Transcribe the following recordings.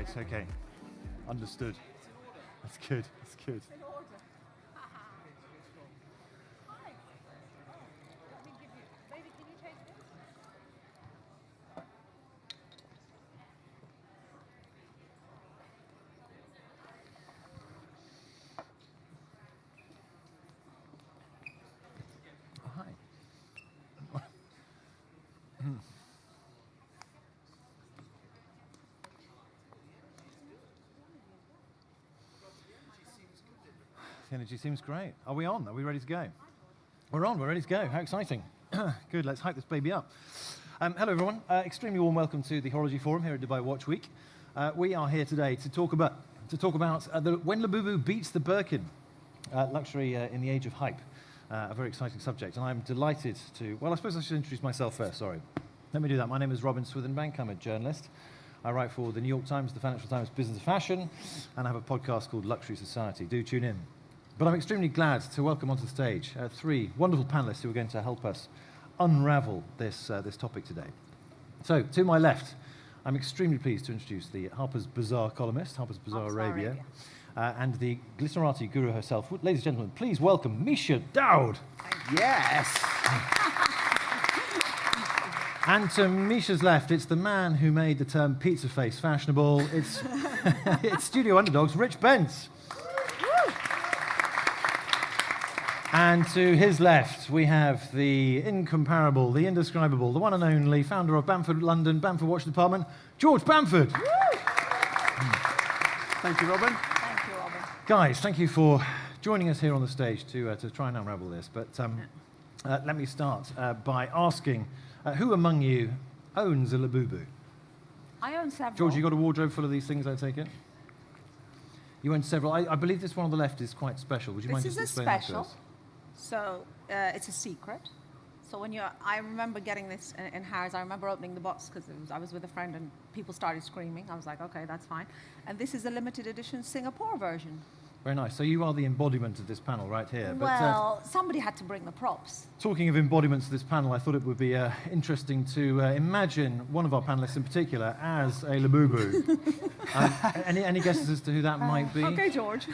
Right, okay. Understood. That's good, that's good. The energy seems great. Are we on? Are we ready to go? We're on, we're ready to go. How exciting. Good, let's hype this baby up. Hello everyone, extremely warm welcome to the Horology Forum here at Dubai Watch Week. We are here today to talk about when Labubu beats the Birkin, luxury in the age of hype. A very exciting subject, and I'm delighted to, well, I suppose I should introduce myself first, sorry. Let me do that. My name is Swithinbank. I'm a journalist. I write for the New York Times, the Financial Times Business of Fashion, and I have a podcast called Luxury Society. Do tune in. But I'm extremely glad to welcome onto the stage three wonderful panelists who are going to help us unravel this topic today. So, to my left, I'm extremely pleased to introduce the Harpers Bazaar columnist, Harpers Bazaar Arabia, and the glitterati guru herself. Ladies and gentlemen, please welcome Misha Daud. Yes. And to Misha's left, it's the man who made the term pizza face fashionable. It's, it's Studio Underdog's Rich Benc. And to his left, we have the incomparable, the indescribable, the one and only founder of Bamford London, Bamford Watch Department, George Bamford. Thank you, Robin. Thank you, Robin. Guys, thank you for joining us here on the stage to try and unravel this. But let me start by asking, who among you owns a Labubu? I own several. George, you got a wardrobe full of these things, I take it? You own several. I believe this one on the left is quite special. Would you mind just explaining that to us? So it's a secret. So when I remember getting this in Harrods. I remember opening the box because I was with a friend and people started screaming. I was like, okay, that's fine. And this is a limited edition Singapore version. Very nice. So you are the embodiment of this panel right here. Well, somebody had to bring the props. Talking of embodiments of this panel, I thought it would be interesting to imagine one of our panelists in particular as a Labubu. Any guesses as to who that might be? Okay, George.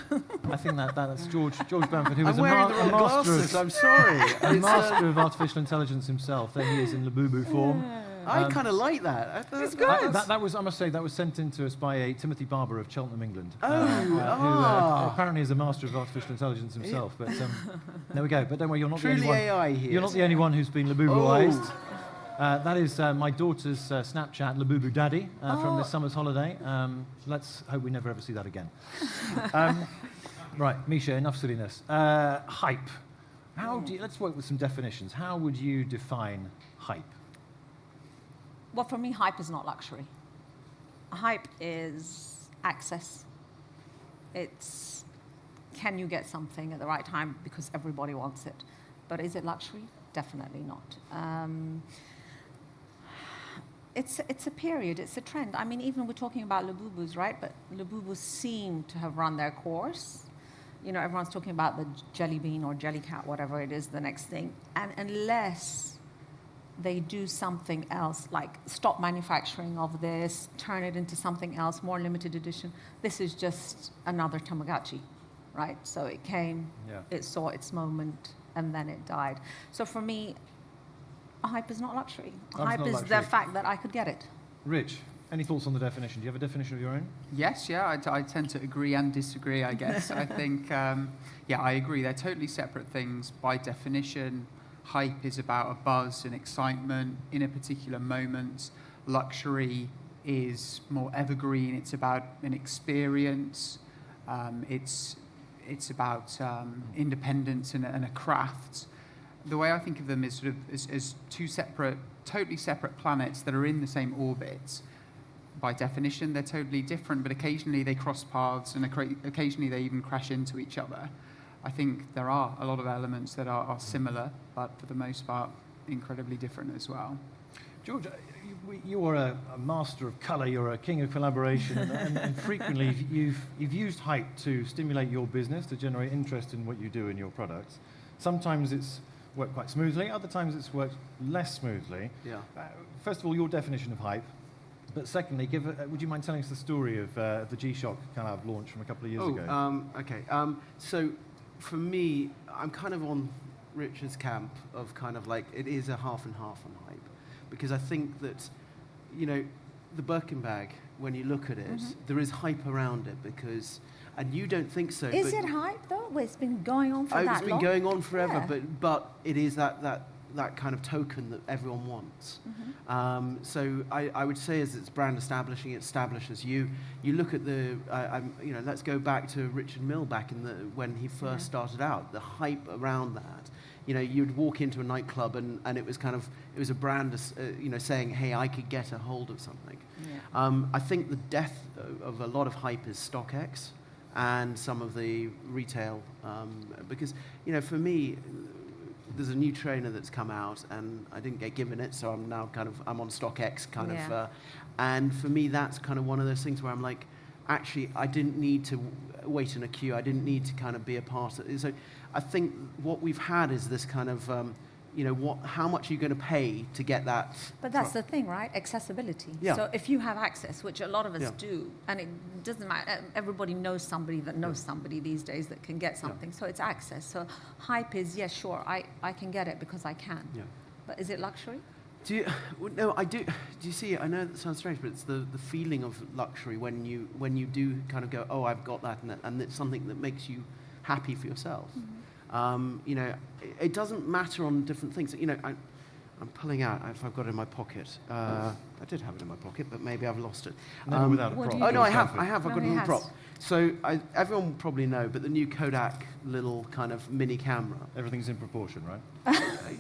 I think that's George Bamford, who is I'm wearing the wrong glasses, I'm sorry. A master of artificial intelligence himself. There he is in Labubu form. I kind of like that. It's good. That was, I must say, that was sent in to us by a Timothy Barber of Cheltenham, England. Who apparently is a master of artificial intelligence himself. But there we go. But don't worry, you're not the only one. AI here. You're not the only one who's been Labubuized. That is my daughter's Snapchat Labubu Daddy from this summer's holiday. Let's hope we never ever see that again. Right, Misha, enough silliness. Hype. Let's work with some definitions. How would you define hype? Well, for me, hype is not luxury. Hype is access. It's can you get something at the right time because everybody wants it. But is it luxury? Definitely not. It's a period, it's a trend. I mean, even we're talking about Labubus, right? But Labubus seem to have run their course. You know, everyone's talking about the jelly bean or jelly cat, whatever it is, the next thing. And unless they do something else, like stop manufacturing of this, turn it into something else, more limited edition, this is just another Tamagotchi, right? So it came, it saw its moment, and then it died. So for me, hype is not luxury. Hype is the fact that I could get it. Rich, any thoughts on the definition? Do you have a definition of your own? Yes, yeah, I tend to agree and disagree, I guess. I think, I agree. They're totally separate things by definition. Hype is about a buzz and excitement in a particular moment. Luxury is more evergreen. It's about an experience. It's about independence and a craft. The way I think of them is sort of as two separate, totally separate planets that are in the same orbit. By definition, they're totally different, but occasionally they cross paths and occasionally they even crash into each other. I think there are a lot of elements that are similar, but for the most part, incredibly different as well. George, you are a master of colour, you're a king of collaboration, and frequently you've used hype to stimulate your business, to generate interest in what you do in your products. Sometimes it's worked quite smoothly, other times it's worked less smoothly. Yeah. First of all, your definition of hype. But secondly, would you mind telling us the story of the G-Shock kind of launch from a couple of years ago? Okay. So for me, I'm kind of on Richard's camp of kind of like it is a half and half on hype, because I think that, you know, the Birkin bag, when you look at it, there is hype around it because, and you don't think so. Is it hype though? Well, it's been going on for that long. It's been going on forever, Yeah. but it is that kind of token that everyone wants. So I would say as it's brand establishing, it establishes you. You look at let's go back to Richard Mill back when he first started out, the hype around that. You know, you'd walk into a nightclub and it was a brand, saying, hey, I could get a hold of something. Yeah. I think the death of a lot of hype is StockX and some of the retail, because, you know, for me, there's a new trainer that's come out and I didn't get given it, so I'm now I'm on StockX and for me that's kind of one of those things where I'm like, actually I didn't need to wait in a queue, I didn't need to kind of be a part of it. So I think what we've had is this kind of, how much are you going to pay to get that? But that's the thing, right? Accessibility. Yeah. So if you have access, which a lot of us do, and it doesn't matter, everybody knows somebody that knows somebody these days that can get something. So it's access. So hype is, yes, sure, I can get it because I can. Yeah. But is it luxury? No, I do. Do you see? I know that sounds strange, but it's the feeling of luxury when you do kind of go, oh, I've got that, and it's something that makes you happy for yourself. You know, it doesn't matter on different things. You know, I'm pulling out if I've got it in my pocket. I did have it in my pocket, but maybe I've lost it. Never without a prop. Oh no, I have. I've got a little prop. Has. So everyone will probably know, but the new Kodak little kind of mini camera. Everything's in proportion, right?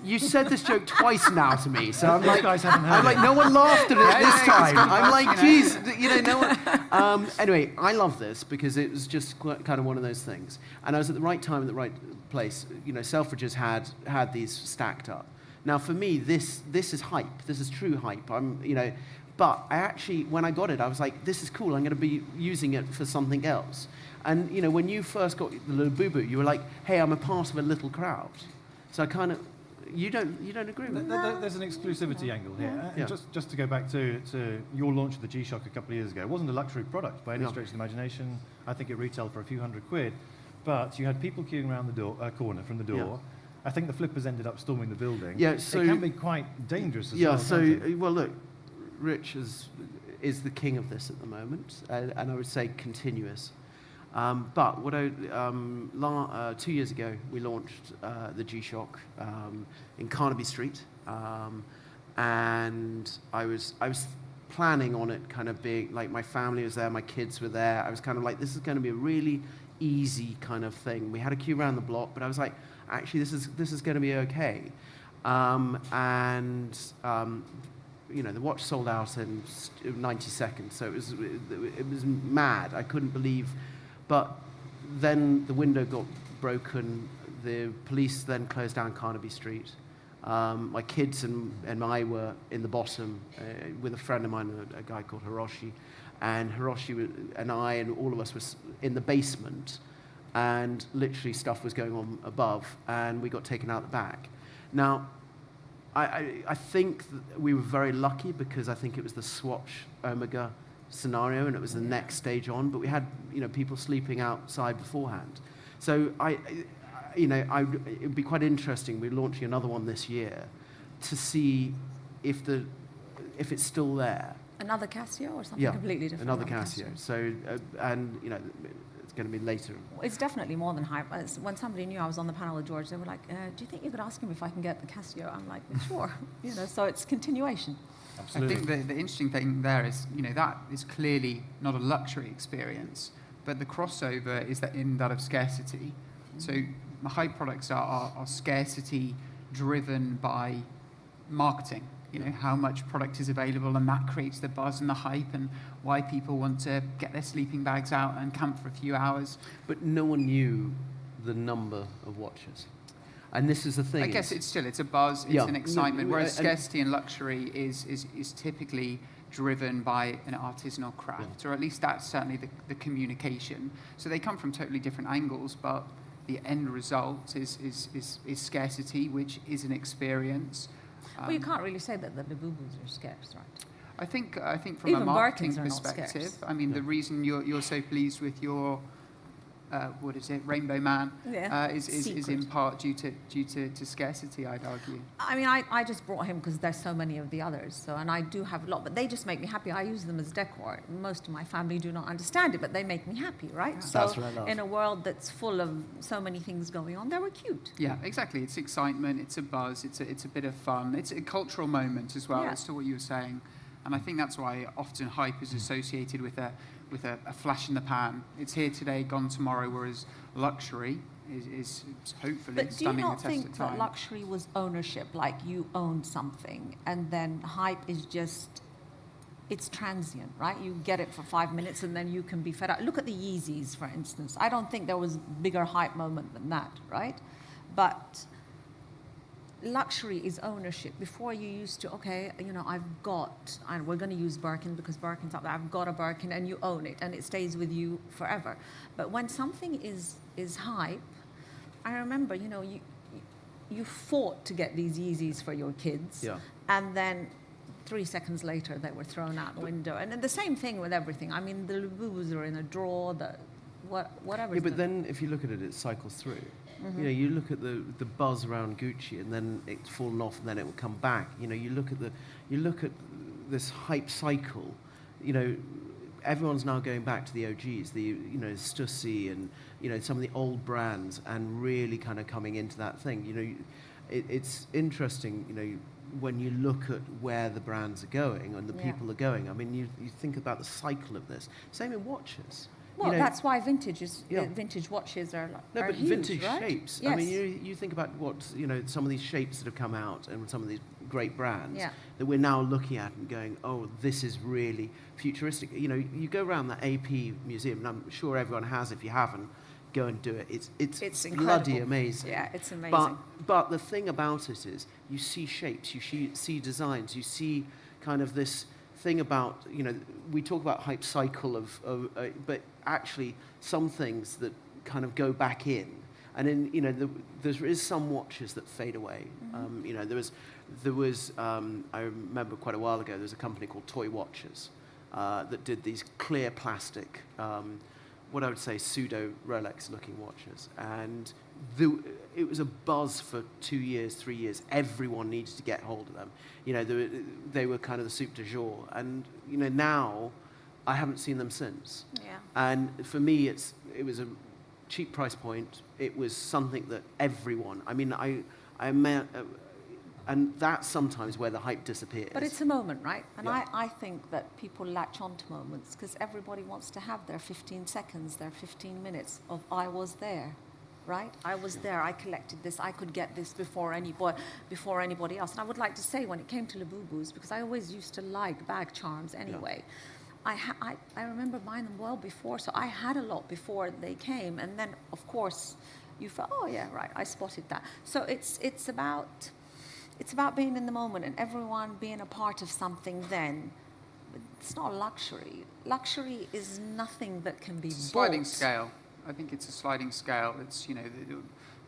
You said this joke twice now to me, so I'm like, guys haven't heard I'm like, no one laughed at it this time. I'm like, you know. geez, you know, no one. Anyway, I love this because it was just kind of one of those things, and I was at the right time at the right place. You know, Selfridges had these stacked up. Now for me, this is hype. This is true hype. But I actually, when I got it, I was like, this is cool. I'm going to be using it for something else. And, you know, when you first got the Labubu, you were like, hey, I'm a part of a little crowd. So I kind of, you don't agree with that? There's an exclusivity angle here. Yeah. Just to go back to your launch of the G-Shock a couple of years ago, it wasn't a luxury product by any stretch of the imagination. I think it retailed for a few £100, but you had people queuing around the corner from the door. Yeah. I think the flippers ended up storming the building. Yeah, so it can be quite dangerous as well. Yeah, so, well, look, Rich is the king of this at the moment, and I would say continuous. But 2 years ago, we launched the G-Shock in Carnaby Street, and I was planning on it kind of being like my family was there, my kids were there. I was kind of like, this is going to be a really easy kind of thing. We had a queue around the block, but I was like, actually, this is going to be okay. You know, the watch sold out in 90 seconds, so it was mad. I couldn't believe. But then the window got broken. The police then closed down Carnaby Street. My kids and I were in the bottom with a friend of mine, a guy called Hiroshi. And Hiroshi and I and all of us was in the basement, and literally stuff was going on above, and we got taken out the back. Now, I think that we were very lucky because I think it was the Swatch Omega scenario and it was the next stage on, but we had, you know, people sleeping outside beforehand. So it would be quite interesting. We're launching another one this year to see if it's still there. Another Casio or something completely different? Another Casio. So, and, you know, it's going to be later. It's definitely more than hype. When somebody knew I was on the panel with George, they were like, do you think you could ask him if I can get the Casio? I'm like, sure. You know, so it's continuation. Absolutely. I think the interesting thing there is, you know, that is clearly not a luxury experience, but the crossover is that in that of scarcity. So the hype products are scarcity driven by marketing. You know, how much product is available, and that creates the buzz and the hype and why people want to get their sleeping bags out and camp for a few hours. But no one knew the number of watches. And this is the thing. I guess it's a buzz, it's an excitement, whereas scarcity and luxury is typically driven by an artisanal craft, or at least that's certainly the communication. So they come from totally different angles, but the end result is scarcity, which is an experience. Well, you can't really say that the Labubus are scarce, right? I think from Even a marketing Birkins are not perspective, scarce. I mean, the reason you're so pleased with your what is it, Rainbow Man, is in Secret. part due to scarcity, I'd argue. I mean, I just brought him because there's so many of the others. So, and I do have a lot, but they just make me happy. I use them as decor. Most of my family do not understand it, but they make me happy, right? So, That's what I love. in a world that's full of so many things going on, they were cute. Yeah, exactly. It's excitement. It's a buzz. It's a bit of fun. It's a cultural moment as well. Yeah. As to what you were saying, and I think that's why often hype is associated with a flash in the pan. It's here today, gone tomorrow. Whereas luxury is hopefully But do you standing the not test of think time. that luxury was ownership, like you owned something, and then hype is just, it's transient, right? You get it for 5 minutes and then you can be fed up. Look at the Yeezys, for instance. I don't think there was a bigger hype moment than that, right? But luxury is ownership. Before you used to, okay, you know, and we're going to use Birkin because Birkin's up there. I've got a Birkin and you own it and it stays with you forever. But when something is hype, I remember, you know, you fought to get these Yeezys for your kids. Yeah. And then 3 seconds later, they were thrown out the window. And the same thing with everything. I mean, the Labubus are in a drawer, whatever. Yeah, but then if you look at it, it cycles through. You know, you look at the buzz around Gucci, and then it's fallen off, and then it will come back. You know, you look at this hype cycle. You know, everyone's now going back to the OGs, Stussy, and you know some of the old brands, and really kind of coming into that thing. You know, it's interesting. You know, when you look at where the brands are going and the people are going. I mean, you think about the cycle of this. Same in watches. Well, you know, that's why vintage watches are huge, vintage right? shapes. Yes. I mean, you think about what, you know, some of these shapes that have come out and some of these great brands that we're now looking at and going, oh, this is really futuristic. You know, you go around the AP museum, and I'm sure everyone has. If you haven't, go and do it. It's bloody amazing. Yeah, it's amazing. But the thing about it is, you see shapes, you see designs, you see kind of this thing about, you know, we talk about hype cycle but actually some things that kind of go back in, and in, you know, there is some watches that fade away. You know, there was I remember quite a while ago there was a company called Toy Watches that did these clear plastic, what I would say pseudo Rolex looking watches, and it was a buzz for 2 years, 3 years. Everyone needed to get hold of them. You know, they were kind of the soup du jour. And, you know, now I haven't seen them since. Yeah. And for me, it was a cheap price point. It was something that everyone, I mean, and that's sometimes where the hype disappears. But it's a moment, right? And Yeah. I think that people latch onto moments because everybody wants to have their 15 seconds, their 15 minutes of I was there, right? I was there, I collected this, I could get this before anybody else. And I would like to say when it came to Labubus, because I always used to like bag charms anyway, I remember buying them well before, so I had a lot before they came. And then, of course, you felt, oh yeah, right, I spotted that. So it's about being in the moment and everyone being a part of something then. It's not luxury. Luxury is nothing that can be It's a sliding bought. scale. I think it's a sliding scale. It's, you know,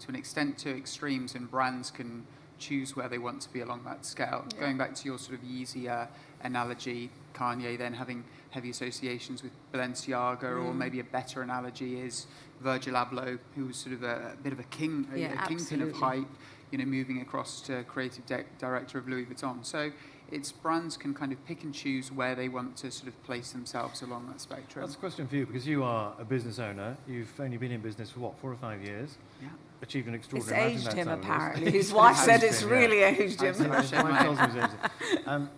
to an extent to extremes, and brands can choose where they want to be along that scale. Yeah. Going back to your sort of Yeezy analogy, Kanye then having heavy associations with Balenciaga, or maybe a better analogy is Virgil Abloh, who was sort of a bit of a kingpin of absolutely. hype, you know, moving across to creative director of Louis Vuitton. So it's brands can kind of pick and choose where they want to sort of place themselves along that spectrum. That's a question for you, because you are a business owner. You've only been in business for, what, 4 or 5 years? Yeah. Achieved an It's extraordinary amount in aged that him, time, hasn't it? apparently. His wife It's said aged it's him, really yeah. aged him. His wife tells me it's aged him.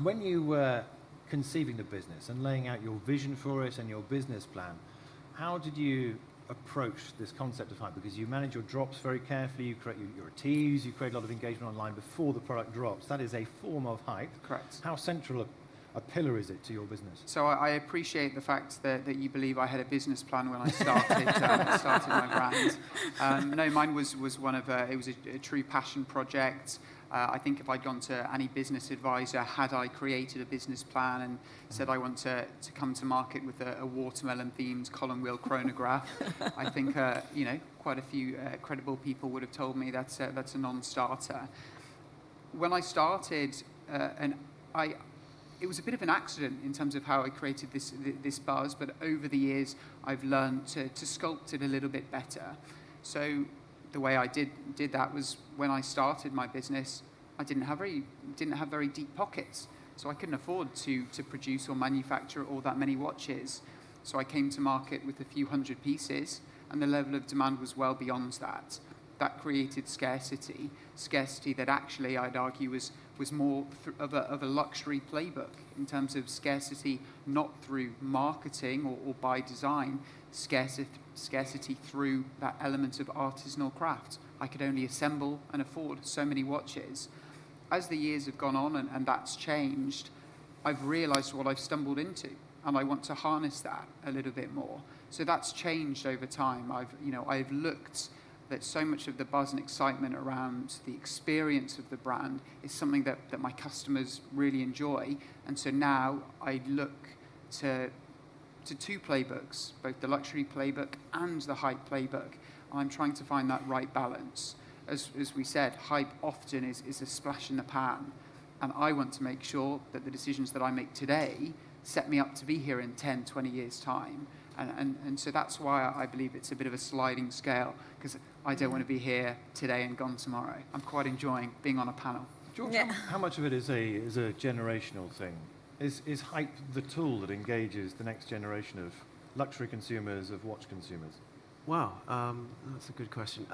When you were conceiving the business and laying out your vision for it and your business plan, how did you approach this concept of hype? Because you manage your drops very carefully, you create your teas, you create a lot of engagement online before the product drops. That is a form of hype. Correct. How central a pillar is it to your business? So I appreciate the fact that you believe I had a business plan when I started started my brand. No, mine was one of it was a true passion project. I think if I'd gone to any business advisor, had I created a business plan and said I want to come to market with a watermelon-themed column wheel chronograph, I think you know, quite a few credible people would have told me that's a non-starter. When I started, and it was a bit of an accident in terms of how I created this buzz, but over the years I've learned to sculpt it a little bit better. So the way I did that was when I started my business, I didn't have very deep pockets, so I couldn't afford to produce or manufacture all that many watches. So I came to market with a few hundred pieces, and the level of demand was well beyond that. That created scarcity that actually I'd argue was more of a luxury playbook in terms of scarcity, not through marketing or by design, scarcity through that element of artisanal craft. I could only assemble and afford so many watches. As the years have gone on and that's changed, I've realized what I've stumbled into, and I want to harness that a little bit more. So that's changed over time. I've looked that so much of the buzz and excitement around the experience of the brand is something that my customers really enjoy. And so now I look to two playbooks, both the luxury playbook and the hype playbook. I'm trying to find that right balance. As we said, hype often is a splash in the pan. And I want to make sure that the decisions that I make today set me up to be here in 10, 20 years' time. And so that's why I believe it's a bit of a sliding scale, because I don't want to be here today and gone tomorrow. I'm quite enjoying being on a panel. George, how much of it is a generational thing? Is hype the tool that engages the next generation of luxury consumers, of watch consumers? Wow, that's a good question.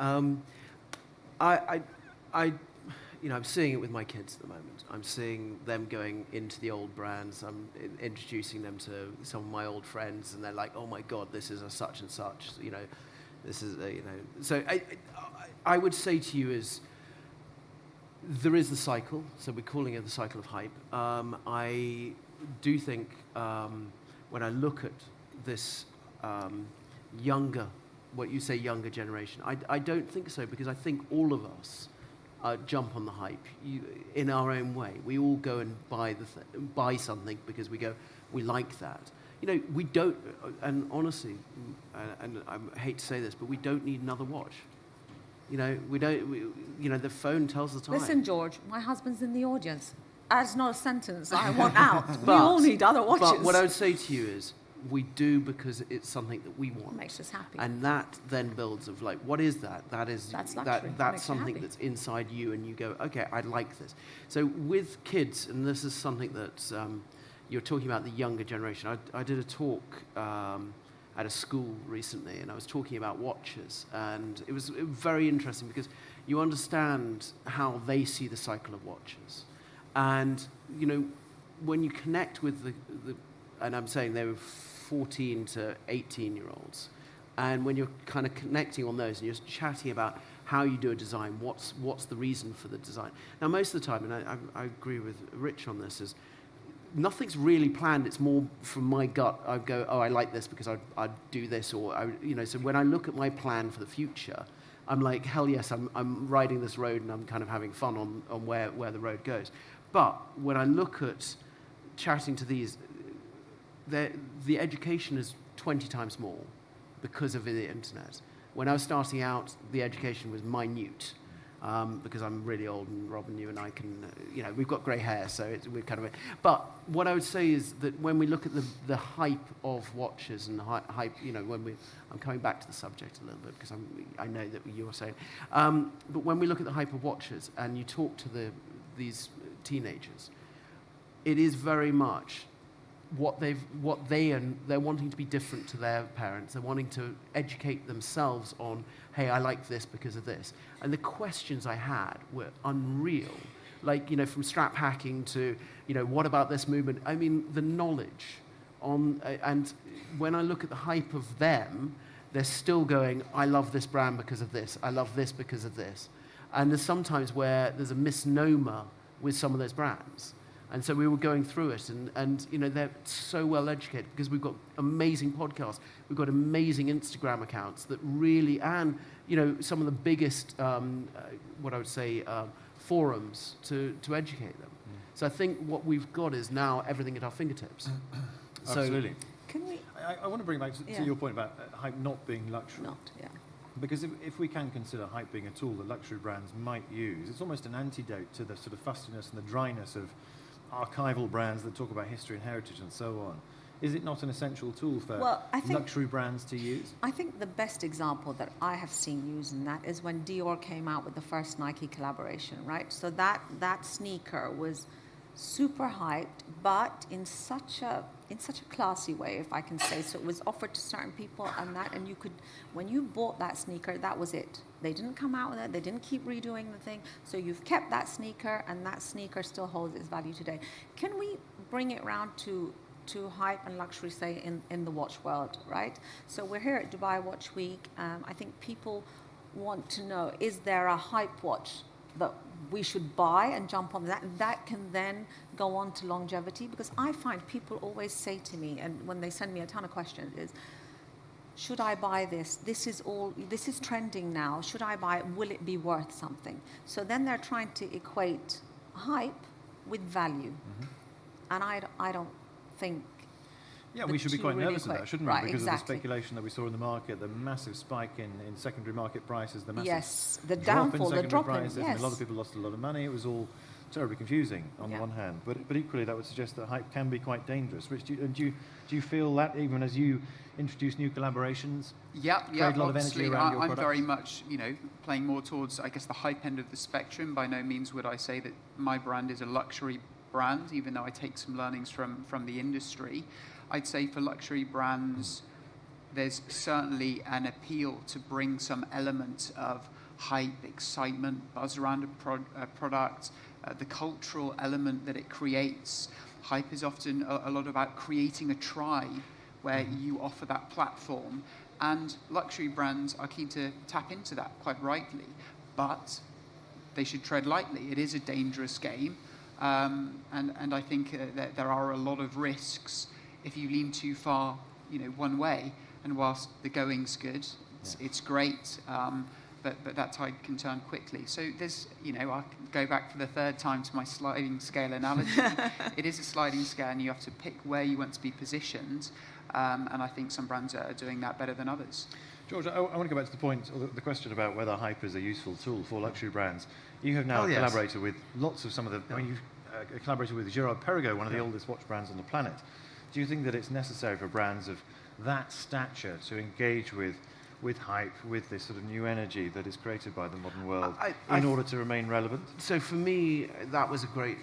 I'm seeing it with my kids at the moment. I'm seeing them going into the old brands. I'm introducing them to some of my old friends, and they're like, "Oh my God, this is a such and such." This is So I would say to you is there is the cycle. So we're calling it the cycle of hype. I do think when I look at this younger, what you say younger generation, I don't think so, because I think all of us jump on the hype in our own way. We all go and buy something because we go, we like that. We don't, and honestly, and I hate to say this, but we don't need another watch. The phone tells the time. Listen, George, my husband's in the audience. That's not a sentence I want out. We all need other watches. But what I would say to you is, we do because it's something that we want. It makes us happy. And that then builds of like, what is that? That's luxury. That's something that's inside you, and you go, okay, I like this. So with kids, and this is something that you're talking about the younger generation. I did a talk at a school recently, and I was talking about watches, and it was very interesting because you understand how they see the cycle of watches. And, when you connect with the and I'm saying they were 14 to 18-year-olds. And when you're kind of connecting on those and you're chatting about how you do a design, what's the reason for the design. Now, most of the time, and I agree with Rich on this, is nothing's really planned. It's more from my gut. I go, oh, I like this because I'd do this, or so when I look at my plan for the future, I'm like, hell yes, I'm riding this road and I'm kind of having fun on where the road goes. But when I look at chatting to these, the education is 20 times more because of the internet. When I was starting out, the education was minute because I'm really old, and Robin, you and I can, we've got grey hair, so we're kind of. But what I would say is that when we look at the hype of watches and the hype, I'm coming back to the subject a little bit because I know that you were saying, but when we look at the hype of watches and you talk to these teenagers, it is very much they're wanting to be different to their parents. They're wanting to educate themselves on, hey, I like this because of this. And the questions I had were unreal. Like, from strap hacking to, what about this movement? I mean, the knowledge on, and when I look at the hype of them, they're still going, I love this brand because of this. I love this because of this. And there's sometimes where there's a misnomer with some of those brands. And so we were going through it, and they're so well educated because we've got amazing podcasts, we've got amazing Instagram accounts that really, and some of the biggest, what I would say, forums to educate them. So I think what we've got is now everything at our fingertips. Absolutely. Can we? I want to bring back to your point about hype not being luxury. Because if we can consider hype being a tool that luxury brands might use, it's almost an antidote to the sort of fustiness and the dryness of archival brands that talk about history and heritage and so on, is it not an essential tool for luxury brands to use? I think the best example that I have seen using that is when Dior came out with the first Nike collaboration, right? So that sneaker was super hyped, but in such a classy way, if I can say. So it was offered to certain people, and you could, when you bought that sneaker, that was it. They didn't come out with it. They didn't keep redoing the thing. So you've kept that sneaker, and that sneaker still holds its value today. Can we bring it round to hype and luxury, say, in the watch world, right? So we're here at Dubai Watch Week. I think people want to know, is there a hype watch that we should buy and jump on that can then go on to longevity? Because I find people always say to me, and when they send me a ton of questions, is, should I buy this? This is trending now. Should I buy it? Will it be worth something? So then they're trying to equate hype with value. Mm-hmm. And I don't think... Yeah, we should be quite nervous of that, shouldn't we? Right, because exactly. of the speculation that we saw in the market, the massive spike in secondary market prices, the massive the drop downfall, in secondary the drop prices, in, yes. and a lot of people lost a lot of money. It was all terribly confusing on the one hand, but equally that would suggest that hype can be quite dangerous. Rich, do you feel that even as you introduce new collaborations? Yeah, a lot of energy around your I'm products? very much, playing more towards, I guess, the hype end of the spectrum. By no means would I say that my brand is a luxury brand, even though I take some learnings from the industry. I'd say for luxury brands, there's certainly an appeal to bring some element of hype, excitement, buzz around a product, the cultural element that it creates. Hype is often a lot about creating a tribe where you offer that platform, and luxury brands are keen to tap into that, quite rightly, but they should tread lightly. It is a dangerous game, and I think that there are a lot of risks if you lean too far, one way. And whilst the going's good, it's great, but that tide can turn quickly. So there's, I can go back for the third time to my sliding scale analogy. It is a sliding scale, and you have to pick where you want to be positioned. And I think some brands are doing that better than others. George, I want to go back to the point, or the question about whether hype is a useful tool for luxury brands. You have now collaborated with lots of some of the. I mean, you've collaborated with Girard-Perregaux, one of the oldest watch brands on the planet. Do you think that it's necessary for brands of that stature to engage with hype, with this sort of new energy that is created by the modern world in order to remain relevant? So for me, that was a great,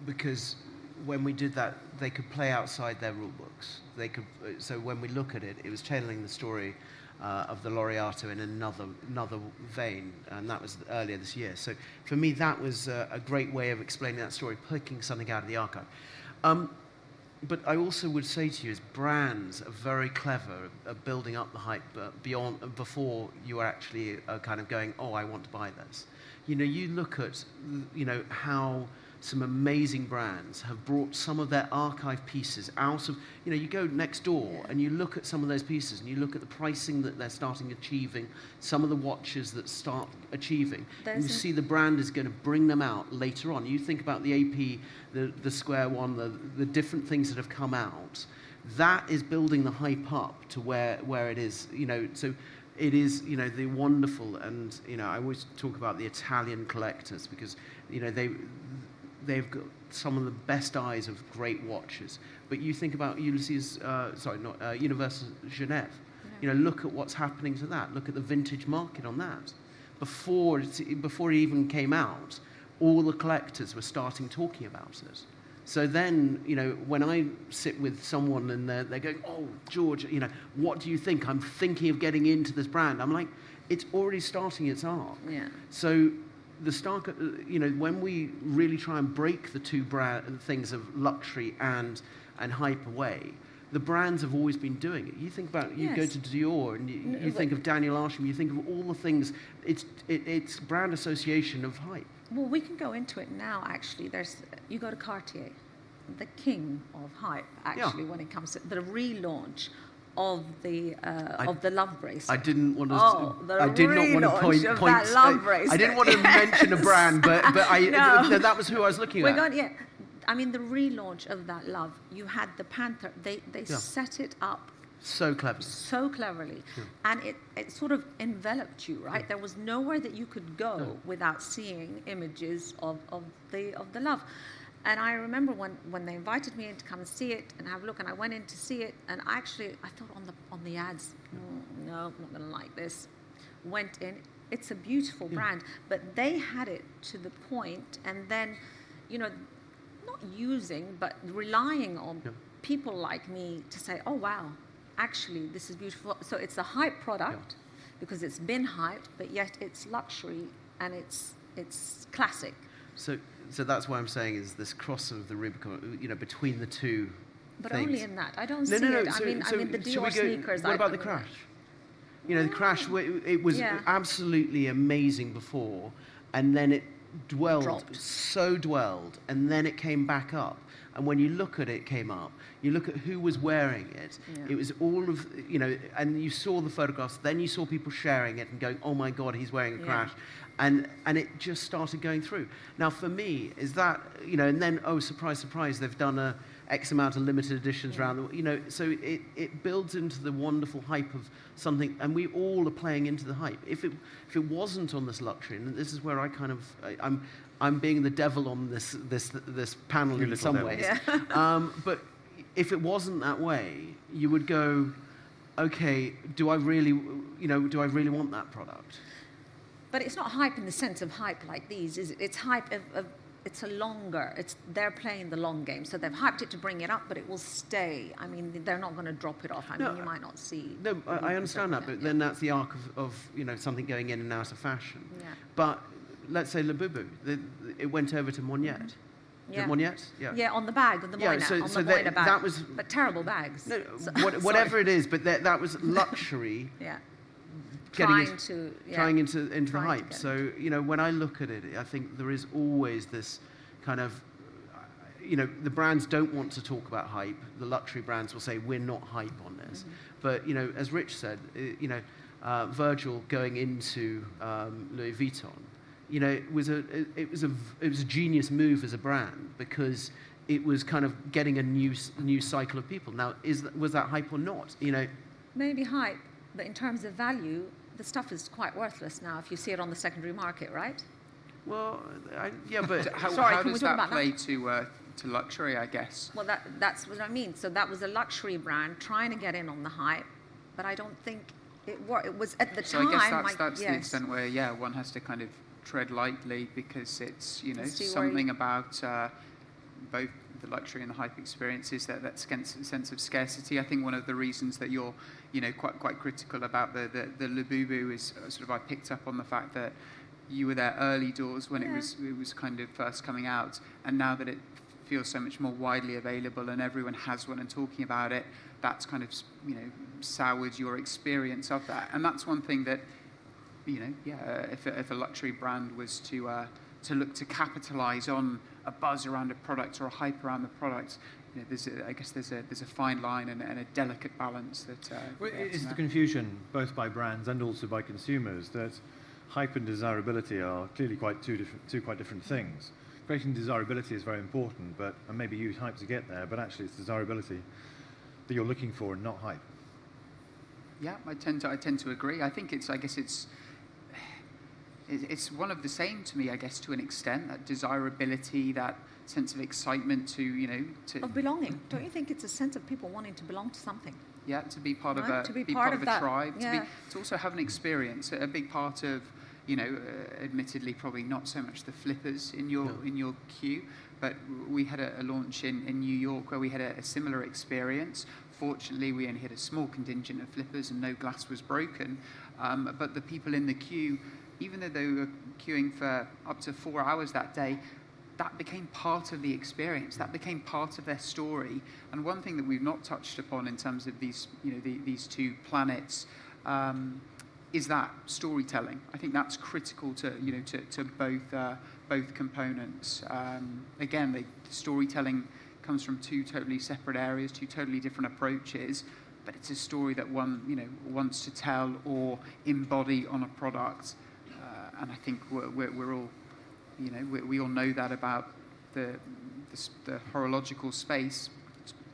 because when we did that, they could play outside their rule books. They could. So when we look at it, it was telling the story of the Laureato in another vein, and that was earlier this year. So for me, that was a great way of explaining that story, picking something out of the archive. But I also would say to you, is brands are very clever at building up the hype before you are actually kind of going, oh, I want to buy this. You look at, how some amazing brands have brought some of their archive pieces out of, you go next door and you look at some of those pieces and you look at the pricing that they're starting achieving, some of the watches that start achieving. And you see the brand is going to bring them out later on. You think about the AP, the Square One, the different things that have come out. That is building the hype up to where it is, so it is, the wonderful, and, I always talk about the Italian collectors because, they've got some of the best eyes of great watches. But you think about Universal Genève. Look at what's happening to that. Look at the vintage market on that. Before it even came out, all the collectors were starting talking about it. So then, when I sit with someone and they're going, oh, George, what do you think? I'm thinking of getting into this brand. I'm like, it's already starting its arc. Yeah. So when we really try and break the two things of luxury and hype away, the brands have always been doing it. You think about, you go to Dior and you think of Daniel Arsham, you think of all the things, it's brand association of hype. Well, we can go into it now, actually. You go to Cartier, the king of hype, actually, when it comes to the relaunch of the love bracelet. I didn't want to. I did not want to point. That love bracelet. I didn't want to mention a brand, but that was who I was looking at. I mean, the relaunch of that love. You had the Panther. They set it up so cleverly. So cleverly, and it sort of enveloped you, right? There was nowhere that you could go without seeing images of the love. And I remember when they invited me in to come and see it and have a look, and I went in to see it, and I thought on the ads, no, I'm not going to like this. Went in. It's a beautiful brand, but they had it to the point, and then, not using, but relying on people like me to say, oh, wow, actually, this is beautiful. So it's a hype product because it's been hyped, but yet it's luxury and it's classic. So that's why I'm saying is this cross of the Rubicon, between the two But things. only in that. I don't see it. So, I mean, the shall we Dior go- sneakers. What about the crash? The crash, it was absolutely amazing before, and then it Dropped. dwelled, and then it came back up. And when you look at it, came up. You look at who was wearing it. Yeah. It was all of, and you saw the photographs. Then you saw people sharing it and going, "Oh my God, he's wearing a crash," and it just started going through. Now, for me, is that and then surprise, surprise, they've done a X amount of limited editions around the, so it builds into the wonderful hype of something, and we all are playing into the hype. If it wasn't on this luxury, and this is where I'm being the devil on this panel in some ways. Yeah. But if it wasn't that way, you would go, okay, do I really want that product? But it's not hype in the sense of hype like these, is it? It's hype of it's they're playing the long game. So they've hyped it to bring it up, but it will stay. I mean, they're not going to drop it off. I mean, you might not see. No, I understand that, but then that's the arc of something going in and out of fashion. Yeah. But let's say Labubu, it went over to Moniette. Yeah. Moniette? Yeah. Yeah, on the bag, on the Moina, Moina bag. That was, but terrible bags. No, whatever it is, but that was luxury. Yeah. Trying into the hype. So when I look at it, I think there is always this kind of, the brands don't want to talk about hype. The luxury brands will say we're not hype on this. Mm-hmm. But as Rich said, Virgil going into Louis Vuitton, it was a genius move as a brand because it was kind of getting a new cycle of people. Now, was that hype or not? Maybe hype, but in terms of value, the stuff is quite worthless now if you see it on the secondary market, right? Well, but how does that play to luxury, I guess? Well, that's what I mean. So that was a luxury brand trying to get in on the hype, but I don't think it worked. It was at the time. So I guess that's the extent where one has to kind of tread lightly because it's something about both the luxury and the hype experiences, that sense of scarcity. I think one of the reasons that you're quite critical about the Labubu is sort of I picked up on the fact that you were there early doors when it was kind of first coming out, and now that it feels so much more widely available and everyone has one and talking about it, that's kind of soured your experience of that. And that's one thing that if a luxury brand was to look to capitalize on a buzz around a product or a hype around the product, there's a fine line and a delicate balance that. It's the confusion both by brands and also by consumers that hype and desirability are clearly two quite different things. Creating desirability is very important, and maybe use hype to get there, but actually it's desirability that you're looking for and not hype. Yeah, I tend to agree. I think it's one of the same to me, I guess, to an extent, that desirability, that sense of excitement of belonging. Don't you think it's a sense of people wanting to belong to something? Yeah, to be part of a tribe, to also have an experience. A big part of, admittedly probably not so much the flippers in your queue, but we had a launch in New York where we had a similar experience. Fortunately, we only had a small contingent of flippers and no glass was broken, but the people in the queue, even though they were queuing for up to 4 hours that day, that became part of the experience. That became part of their story. And one thing that we've not touched upon in terms of these, these two planets, is that storytelling. I think that's critical to both components. Again, the storytelling comes from two totally separate areas, two totally different approaches, but it's a story that one wants to tell or embody on a product. And I think we're all, we all know that about the horological space.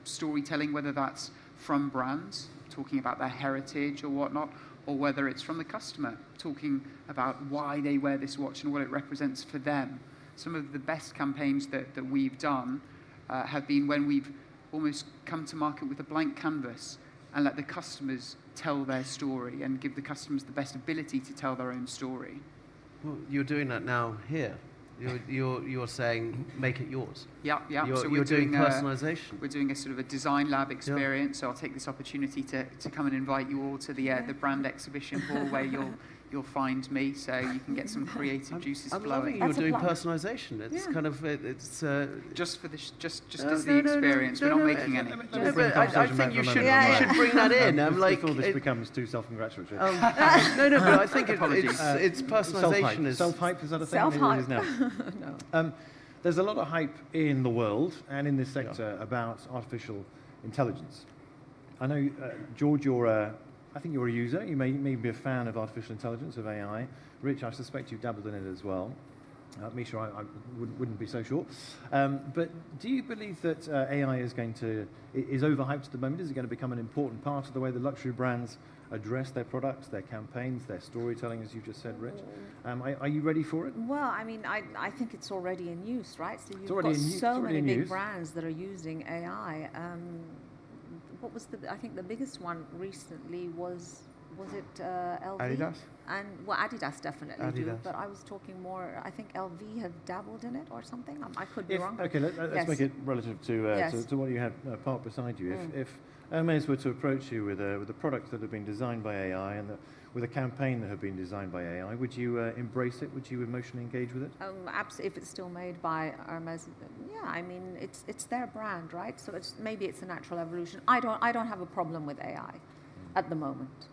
Storytelling, whether that's from brands, talking about their heritage or whatnot, or whether it's from the customer, talking about why they wear this watch and what it represents for them. some of the best campaigns that we've done have been when we've almost come to market with a blank canvas and let the customers tell their story and give the customers the best ability to tell their own story. Well, you're doing that now here. You're saying make it yours. Yeah. So you're doing personalization. We're doing a sort of a design lab experience. So I'll take this opportunity to come and invite you all to the brand exhibition hall where you'll find me, so you can get some creative juices I'm flowing. loving you're doing personalization. It's kind of just for this, just as the experience. We're not making any. But I think you should bring that in. I'm like before this becomes too self-congratulatory. No, but I think it's personalization. Self-hype, is that a thing? Self-hype. It is now. No. There's a lot of hype in the world and in this sector about artificial intelligence. I know, George, I think you're a user. You may be a fan of artificial intelligence, of AI. Rich, I suspect you've dabbled in it as well. Misha, I wouldn't be so sure. But do you believe that AI is overhyped at the moment? Is it going to become an important part of the way the luxury brands address their products, their campaigns, their storytelling, as you just said, Rich? Are you ready for it? Well, I mean, I think it's already in use, right? So you've already got in use. so many big use. brands that are using AI. What was I think the biggest one recently was it LV? Adidas? And well, Adidas definitely do, Adidas. but I was talking more, I think LV have dabbled in it or something. I could be wrong. Okay, let's make it relative to what you had parked beside you. If Hermes were to approach you with a product that had been designed by AI and with a campaign that had been designed by AI, would you embrace it? Would you emotionally engage with it? Absolutely. If it's still made by Hermes, yeah. I mean, it's their brand, right? So maybe it's a natural evolution. I don't have a problem with AI at the moment.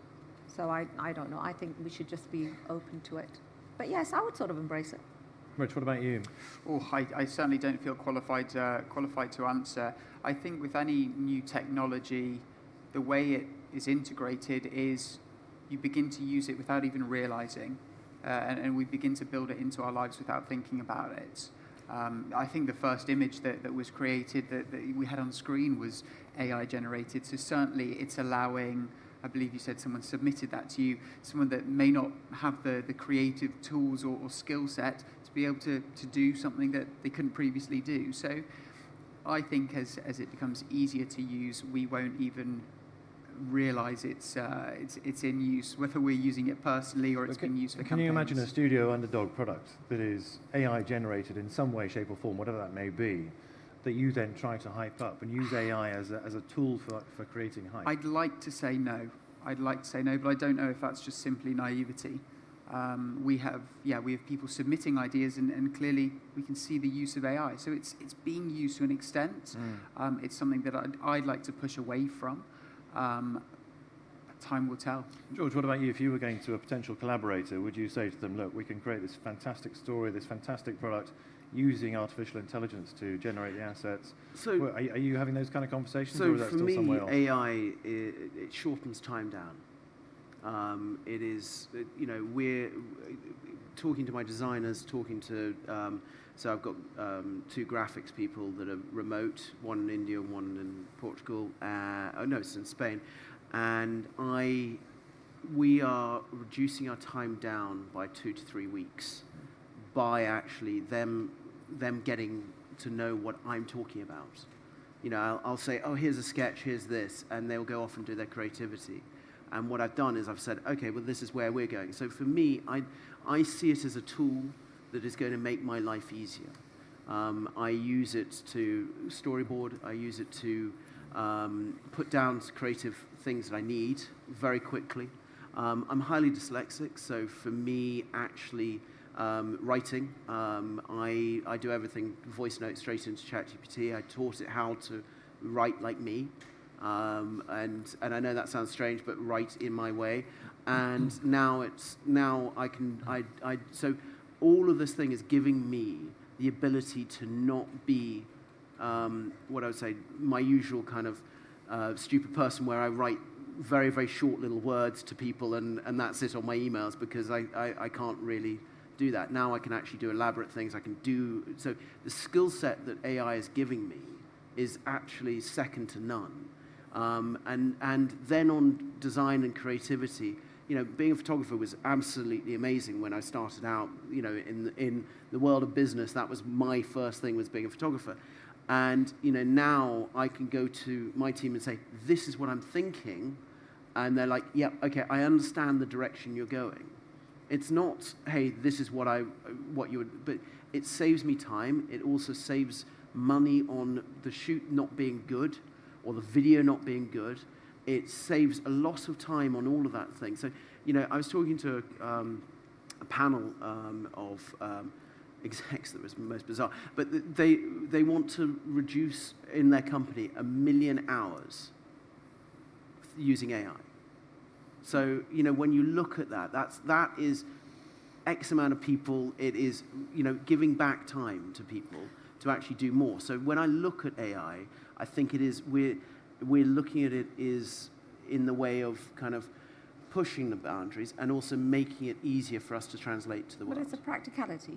So I don't know. I think we should just be open to it. But yes, I would sort of embrace it. Rich, what about you? Oh, I certainly don't feel qualified to answer. I think with any new technology, the way it is integrated is you begin to use it without even realizing, and we begin to build it into our lives without thinking about it. I think the first image that was created that we had on screen was AI generated, so certainly it's allowing, I believe you said someone submitted that to you, someone that may not have the creative tools or skill set to be able to do something that they couldn't previously do. So I think as it becomes easier to use, we won't even realize it's in use, whether we're using it personally or it's been used for campaigns. Can you imagine a Studio Underdog product that is AI generated in some way, shape or form, whatever that may be, that you then try to hype up and use AI as a tool for creating hype? I'd like to say no, but I don't know if that's just simply naivety. We have people submitting ideas, and clearly we can see the use of AI. So it's being used to an extent. It's something that I'd like to push away from. Time will tell. George, what about you? If you were going to a potential collaborator, would you say to them, look, we can create this fantastic story, this fantastic product, using artificial intelligence to generate the assets? So, are you having those kind of conversations? So or is that for still me, somewhere else? AI, it shortens time down. It is, we're talking to my designers, talking to, so I've got 2 graphics people that are remote, one in India, one in Portugal, it's in Spain. And we are reducing our time down by 2 to 3 weeks by actually them getting to know what I'm talking about. I'll say, oh, here's a sketch, here's this, and they'll go off and do their creativity. And what I've done is I've said, okay, well, this is where we're going. So for me, I see it as a tool that is going to make my life easier. I use it to storyboard. I use it to put down creative things that I need very quickly. I'm highly dyslexic, so for me, actually, writing, I do everything, voice notes straight into ChatGPT. I taught it how to write like me. And I know that sounds strange, but write in my way. And now so all of this thing is giving me the ability to not be what I would say my usual kind of stupid person where I write very, very short little words to people and that's it on my emails, because I can't really do that. Now I can actually do elaborate things. I can do, so the skill set that AI is giving me is actually second to none. And then on design and creativity, being a photographer was absolutely amazing when I started out. In the world of business, that was my first thing, was being a photographer. And now I can go to my team and say, this is what I'm thinking, and they're like, yep, okay, I understand the direction you're going. It's not, hey, this is what you would, but it saves me time. It also saves money on the shoot not being good or the video not being good. It saves a lot of time on all of that thing. So, I was talking to a panel of execs that was most bizarre, but they want to reduce in their company 1 million hours using AI. So, when you look at that is X amount of people. It is, giving back time to people to actually do more. So when I look at AI, I think it is, we're looking at it is in the way of kind of pushing the boundaries and also making it easier for us to translate to the world. But it's a practicality.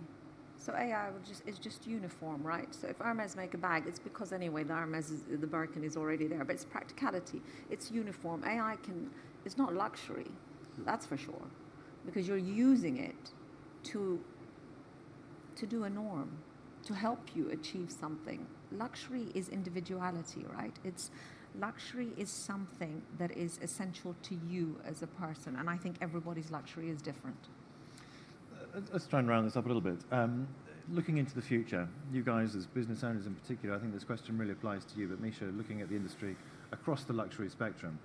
So AI is just uniform, right? So if Hermes make a bag, it's because anyway the Birkin is already there. But it's practicality. It's uniform. AI it's not luxury, that's for sure, because you're using it to do a norm, to help you achieve something. Luxury is individuality, right? Luxury is something that is essential to you as a person, and I think everybody's luxury is different. Let's try and round this up a little bit. Looking into the future, you guys as business owners in particular, I think this question really applies to you, but Misha, looking at the industry across the luxury spectrum,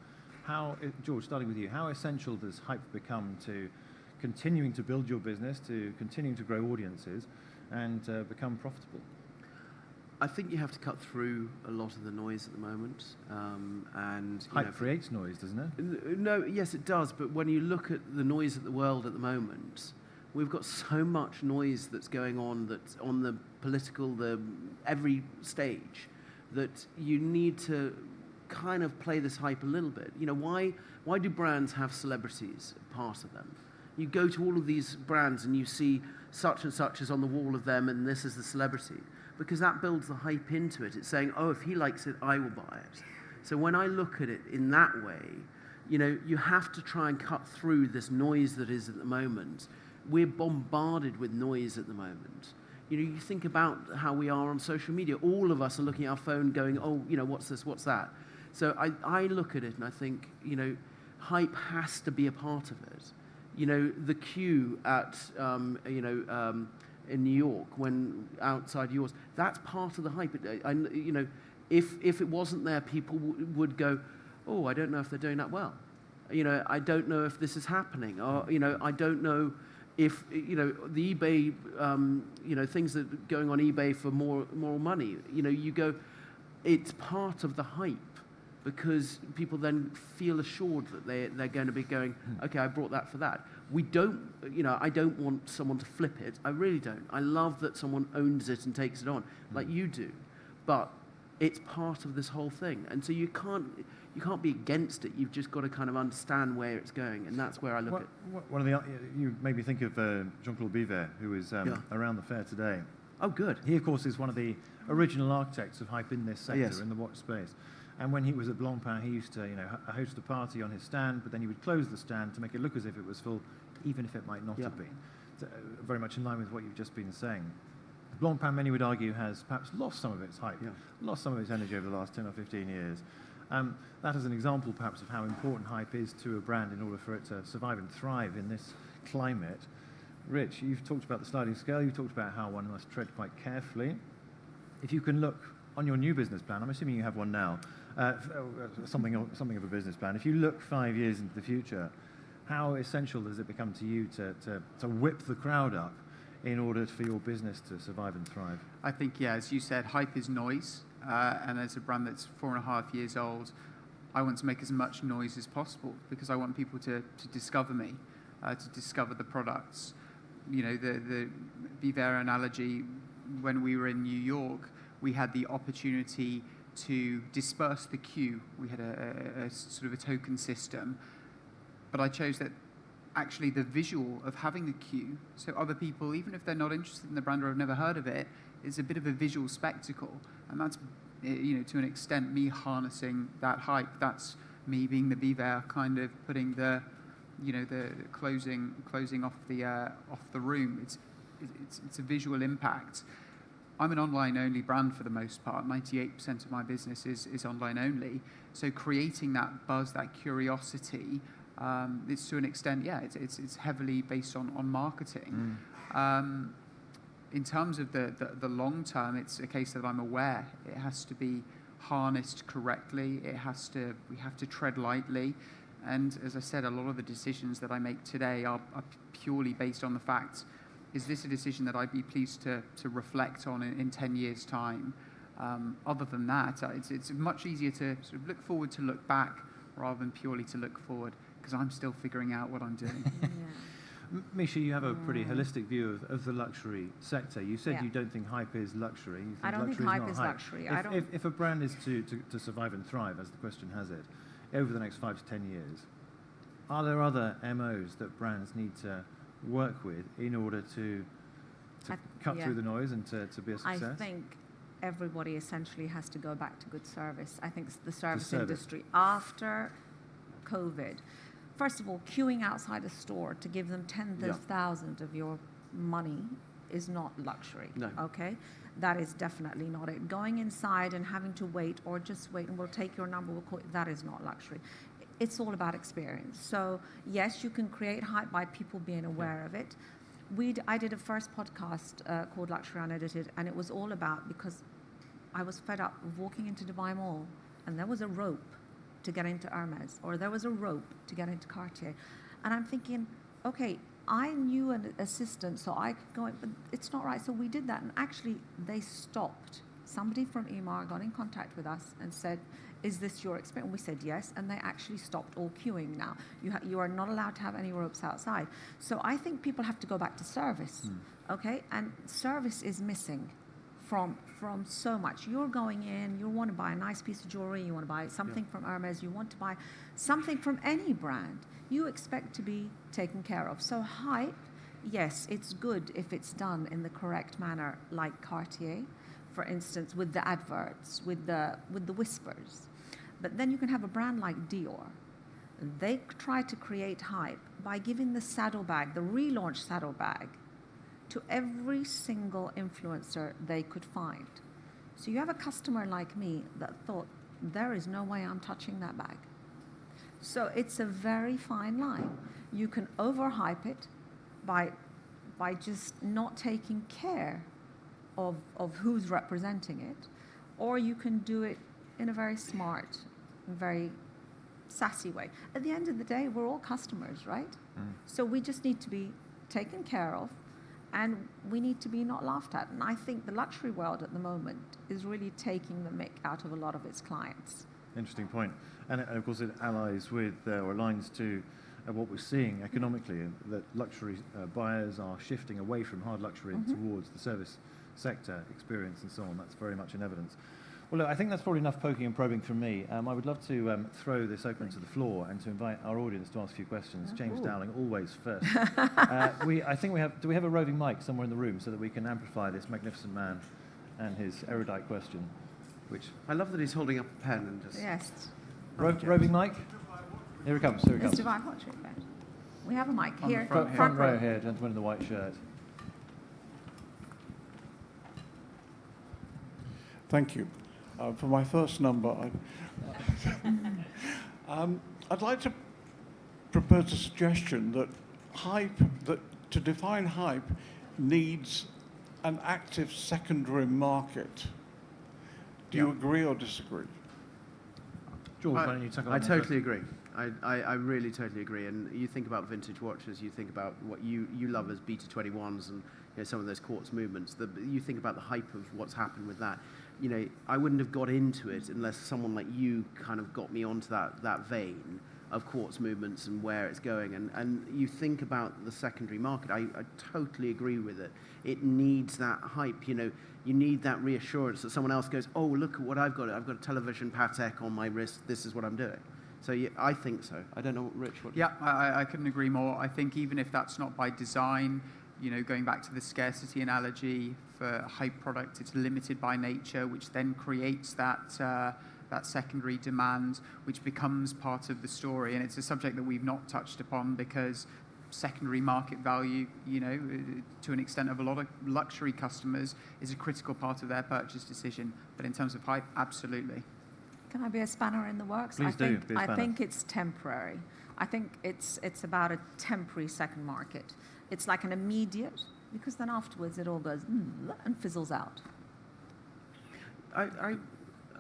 George, starting with you, how essential does hype become to continuing to build your business, to continuing to grow audiences, and become profitable? I think you have to cut through a lot of the noise at the moment. And hype creates noise, doesn't it? No, yes, it does. But when you look at the noise at the world at the moment, we've got so much noise that's going on, that's on the political, every stage, that you need to kind of play this hype a little bit. Why do brands have celebrities part of them? You go to all of these brands and you see such and such is on the wall of them and this is the celebrity, because that builds the hype into it. It's saying, oh, if he likes it, I will buy it. So when I look at it in that way, you have to try and cut through this noise that is at the moment. We're bombarded with noise at the moment. You think about how we are on social media. All of us are looking at our phone going, oh, what's this, what's that? So I look at it and I think, hype has to be a part of it. The queue at, in New York, when outside yours, that's part of the hype. If it wasn't there, people would go, oh, I don't know if they're doing that well. I don't know if this is happening. Or, I don't know if, the eBay, things that are going on eBay for more money. You go, it's part of the hype, because people then feel assured that they're going to be going, okay, I brought that for that. We don't, I don't want someone to flip it. I really don't. I love that someone owns it and takes it on, like you do. But it's part of this whole thing. And so you can't be against it. You've just got to kind of understand where it's going, and that's where I look at. One of the, you made me think of Jean-Claude Biver, who was around the fair today. Oh, good. He, of course, is one of the original architects of hype in this sector, in the watch space. And when he was at Blancpain, he used to, host a party on his stand, but then he would close the stand to make it look as if it was full, even if it might not have been. So, very much in line with what you've just been saying. Blancpain, many would argue, has perhaps lost some of its hype, lost some of its energy over the last 10 or 15 years. That is an example, perhaps, of how important hype is to a brand in order for it to survive and thrive in this climate. Rich, you've talked about the sliding scale. You've talked about how one must tread quite carefully. If you can look on your new business plan, I'm assuming you have one now, something of a business plan. If you look 5 years into the future, how essential does it become to you to whip the crowd up in order for your business to survive and thrive? I think, as you said, hype is noise. And as a brand that's 4.5 years old, I want to make as much noise as possible because I want people to discover me, to discover the products. The Biver analogy, when we were in New York, we had the opportunity to disperse the queue. We had a sort of a token system, but I chose that actually the visual of having the queue, so other people, even if they're not interested in the brand or have never heard of it, is a bit of a visual spectacle. And that's, to an extent, me harnessing that hype. That's me being the Biver, kind of putting the the closing off the room. It's a visual impact. I'm an online-only brand for the most part. 98% of my business is online-only. So creating that buzz, that curiosity, it's to an extent, it's heavily based on marketing. In terms of the long term, it's a case that I'm aware it has to be harnessed correctly. We have to tread lightly. And as I said, a lot of the decisions that I make today are purely based on the fact, is this a decision that I'd be pleased to reflect on in 10 years' time? Other than that, it's much easier to sort of look forward to look back rather than purely to look forward, because I'm still figuring out what I'm doing. Misha, you have a pretty holistic view of the luxury sector. You said you don't think hype is luxury. You think I don't think hype is luxury. If a brand is to survive and thrive, as the question has it, over the next 5 to 10 years, are there other MOs that brands need to work with in order to cut through the noise and to be a success? I think everybody essentially has to go back to good service. I think the service industry after COVID, first of all, queuing outside a store to give them tens of thousands of your money is not luxury. No. Okay? That is definitely not it. Going inside and having to wait or just wait and we'll take your number, we'll call it, that is not luxury. It's all about experience. So yes, you can create hype by people being aware of it. I did a first podcast called Luxury Unedited, and it was all about, because I was fed up of walking into Dubai Mall and there was a rope to get into Hermes, or there was a rope to get into Cartier. And I'm thinking, okay, I knew an assistant, so I could go in, but it's not right. So we did that, and actually they stopped. Somebody from EMAR got in contact with us and said, is this your experience? And we said yes, and they actually stopped all queuing now. You are not allowed to have any ropes outside. So I think people have to go back to service, okay? And service is missing from so much. You're going in, you want to buy a nice piece of jewelry, you want to buy something from Hermes, you want to buy something from any brand. You expect to be taken care of. So hype, yes, it's good if it's done in the correct manner, like Cartier, for instance, with the adverts, with the whispers. But then you can have a brand like Dior. They try to create hype by giving the saddlebag, the relaunched saddlebag, to every single influencer they could find. So you have a customer like me that thought, there is no way I'm touching that bag. So it's a very fine line. You can overhype it by just not taking care of who's representing it, or you can do it in a very smart, very sassy way. At the end of the day, we're all customers, right? So we just need to be taken care of, and we need to be not laughed at. And I think the luxury world at the moment is really taking the mick out of a lot of its clients. Interesting point. And of course it allies with, or aligns to what we're seeing economically, that luxury buyers are shifting away from hard luxury and towards the service sector, experience and so on. That's very much in evidence. Well, look, I think that's probably enough poking and probing from me. I would love to throw this open to the floor and to invite our audience to ask a few questions. James Dowling, always first. I think we have, do we have a roving mic somewhere in the room so that we can amplify this magnificent man and his erudite question? Which I love that he's holding up a pen and just... Yes. Roving mic? Here it comes, here it It's comes. Divine Portrait there. We have a mic On here. the Front row here, gentleman in the white shirt. Thank you. For my first number, I'd like to propose a suggestion that to define hype needs an active secondary market. Do you agree or disagree? George, why don't you tackle that I one totally agree. I really totally agree. And you think about vintage watches, you think about what you love as Beta 21s and some of those quartz movements. You think about the hype of what's happened with that. I wouldn't have got into it unless someone like you kind of got me onto that vein of quartz movements and where it's going. And you think about the secondary market. I totally agree with it. It needs that hype. You need that reassurance that someone else goes, oh, look at what I've got. I've got a television Patek on my wrist. This is what I'm doing. So yeah, I think so. I don't know, Rich. What Yeah, I couldn't agree more. I think even if that's not by design, going back to the scarcity analogy, for a hype product, it's limited by nature, which then creates that that secondary demand, which becomes part of the story. And it's a subject that we've not touched upon because secondary market value, to an extent of a lot of luxury customers, is a critical part of their purchase decision. But in terms of hype, absolutely. Can I be a spanner in the works? Please do, be a I spanner. think it's temporary. I think it's about a temporary second market. It's like an immediate, because then afterwards it all goes and fizzles out. I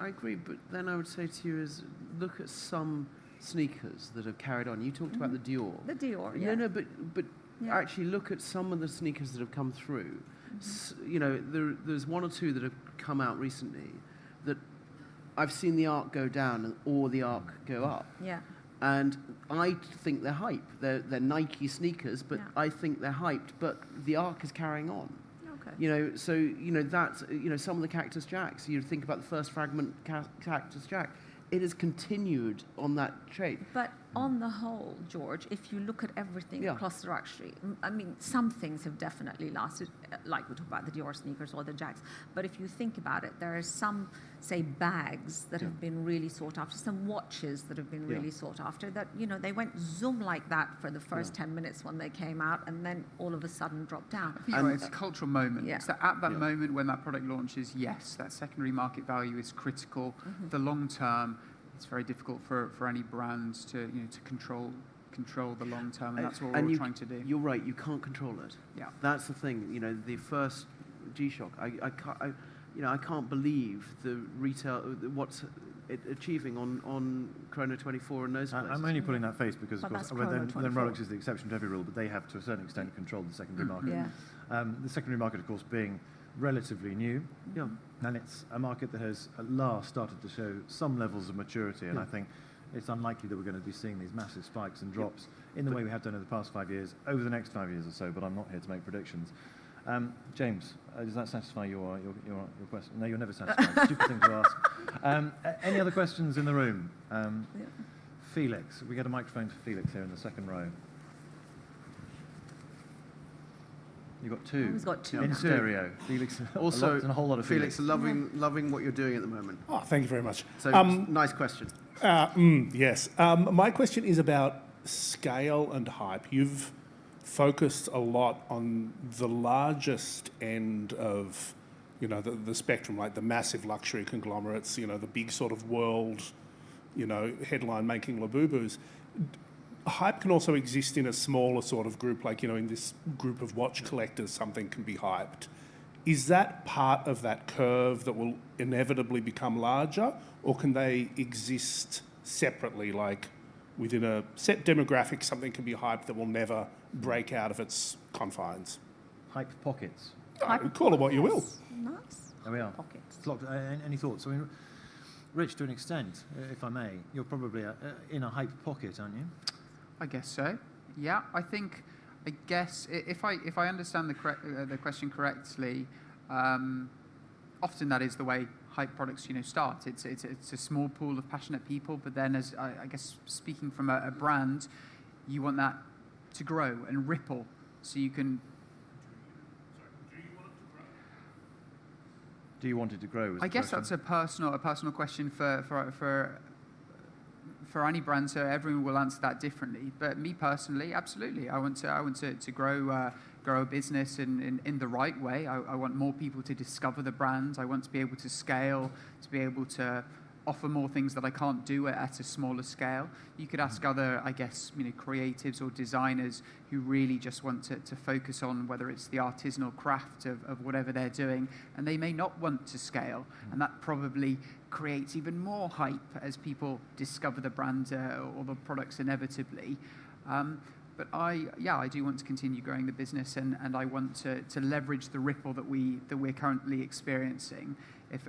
agree, but then I would say to you is look at some sneakers that have carried on. You talked about the Dior. The Dior, yeah. No, but Yeah. actually look at some of the sneakers that have come through. There's one or two that have come out recently that I've seen the arc go down or the arc go up. Yeah. And I think they're hype. They're Nike sneakers, but Yeah. I think they're hyped. But the arc is carrying on. Okay. That's some of the Cactus Jacks. You think about the first fragment Cactus Jack. It has continued on that trade. But on the whole, George, if you look at everything Yeah. across the luxury, I mean, some things have definitely lasted, like we talk about the Dior sneakers or the Jacks. But if you think about it, there are some, say, bags that have been really sought after, some watches that have been really sought after, that, they went zoom like that for the first 10 minutes when they came out, and then all of a sudden dropped down. I think you're right, it's a cultural moment. Yeah. So at that moment when that product launches, yes, that secondary market value is critical. The long term, it's very difficult for any brands to control the long term, and that's what we're all trying to do. You're right. You can't control it. Yeah. That's the thing. The first G-Shock. I can't believe the retail what's it achieving on Chrono 24 and those places. I'm only pulling that face because, But of course, that's Chrono then 24. Rolex is the exception to every rule, but they have, to a certain extent, controlled the secondary market. Yeah. The secondary market, of course, being relatively new, Yeah. and it's a market that has at last started to show some levels of maturity, and I think it's unlikely that we're going to be seeing these massive spikes and drops in the way we have done in the past 5 years, over the next 5 years or so, but I'm not here to make predictions. James, does that satisfy your question? No, you're never satisfied. Stupid thing to ask. Any other questions in the room? Felix, we get a microphone for Felix here in the second row. You've got two. Who's got two? In stereo. Felix, Also, and a whole lot of Felix, Felix. loving what you're doing at the moment. Oh, thank you very much. So nice question. Yes. My question is about scale and hype. You've focused a lot on the largest end of, the spectrum, like the massive luxury conglomerates, the big sort of world, headline-making Labubus. Hype can also exist in a smaller sort of group, like, in this group of watch collectors, something can be hyped. Is that part of that curve that will inevitably become larger, or can they exist separately, like within a set demographic, something can be hyped that will never break out of its confines? Hype pockets. Call it what you will. Nice. There we are. Pockets. It's locked. Any thoughts? I mean, Rich, to an extent, if I may, you're probably in a hype pocket, aren't you? I guess so. Yeah, I guess if I understand the question correctly, often that is the way hype products start. It's a small pool of passionate people, but then, as I guess speaking from a brand, you want that to grow and ripple, so you can. Do you want it to grow? I guess that's a personal question for any brand, so everyone will answer that differently. But me personally, absolutely, I want to grow a business in the right way. I want more people to discover the brand. I want to be able to scale, to be able to offer more things that I can't do at a smaller scale. You could ask other, I guess, creatives or designers who really just want to focus on whether it's the artisanal craft of whatever they're doing, and they may not want to scale, and that probably creates even more hype as people discover the brand or the products inevitably. But I do want to continue growing the business, and I want to leverage the ripple that we're currently experiencing. If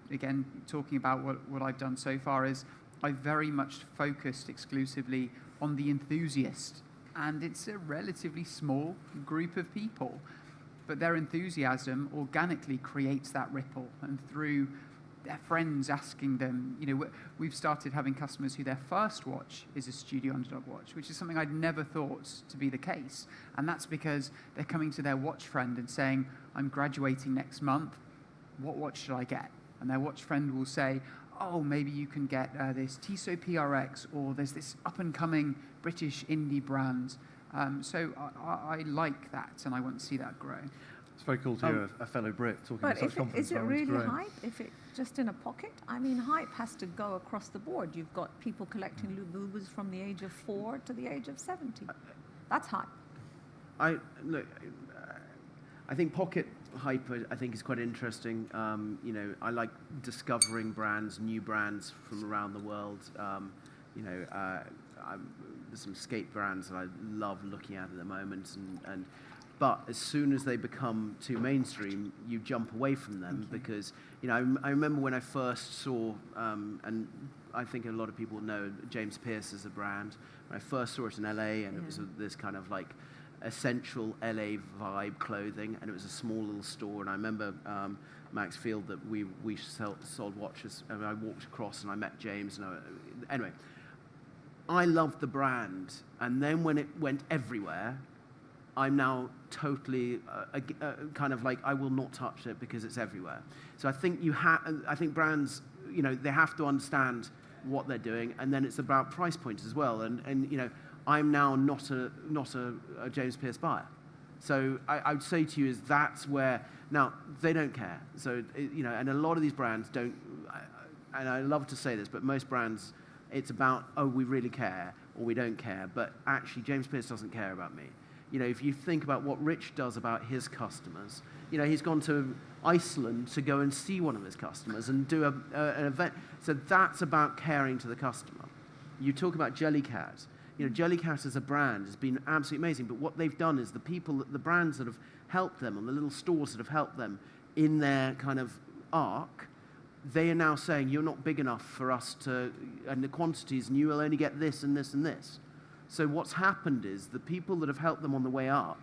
again, talking about what I've done so far is I've very much focused exclusively on the enthusiast, and it's a relatively small group of people, but their enthusiasm organically creates that ripple, and through their friends asking them, we've started having customers who their first watch is a Studio Underdog watch, which is something I'd never thought to be the case. And that's because they're coming to their watch friend and saying, I'm graduating next month, what watch should I get? And their watch friend will say, oh, maybe you can get this Tissot PRX, or there's this up-and-coming British indie brand. So I like that, and I want to see that grow. It's very cool to hear a fellow Brit talking But with such confidence. is it about what's really growing. hype? If it just in a pocket? I mean, hype has to go across the board. You've got people collecting Labubus from the age of 4 to the age of 70. That's hype. I think pocket hype, I think, is quite interesting. You know, I like discovering brands, new brands from around the world. You know, there's some skate brands that I love looking at the moment, but as soon as they become too mainstream, you jump away from them because, you know, I remember when I first saw, and I think a lot of people know James Pierce as a brand. When I first saw it in LA, and it was this kind of like essential LA vibe clothing, and it was a small little store. And I remember Max Field that we sold watches, and I walked across and I met James. And anyway, I loved the brand, and then when it went everywhere, I'm now totally kind of like, I will not touch it because it's everywhere. So I think I think brands, you know, they have to understand what they're doing, and then it's about price points as well. And you know, I'm now not a James Pierce buyer. So I would say to you is that's where, now they don't care. So you know, and a lot of these brands don't, and I love to say this, but most brands, it's about, oh, we really care or we don't care. But actually, James Pierce doesn't care about me. You know, if you think about what Rich does about his customers, you know, he's gone to Iceland to go and see one of his customers and do an event. So that's about caring to the customer. You talk about Jellycat. You know, Jellycat as a brand has been absolutely amazing. But what they've done is the brands that have helped them, and the little stores that have helped them in their kind of arc, they are now saying, you're not big enough for us to, and the quantities, and you will only get this and this and this. So what's happened is the people that have helped them on the way up,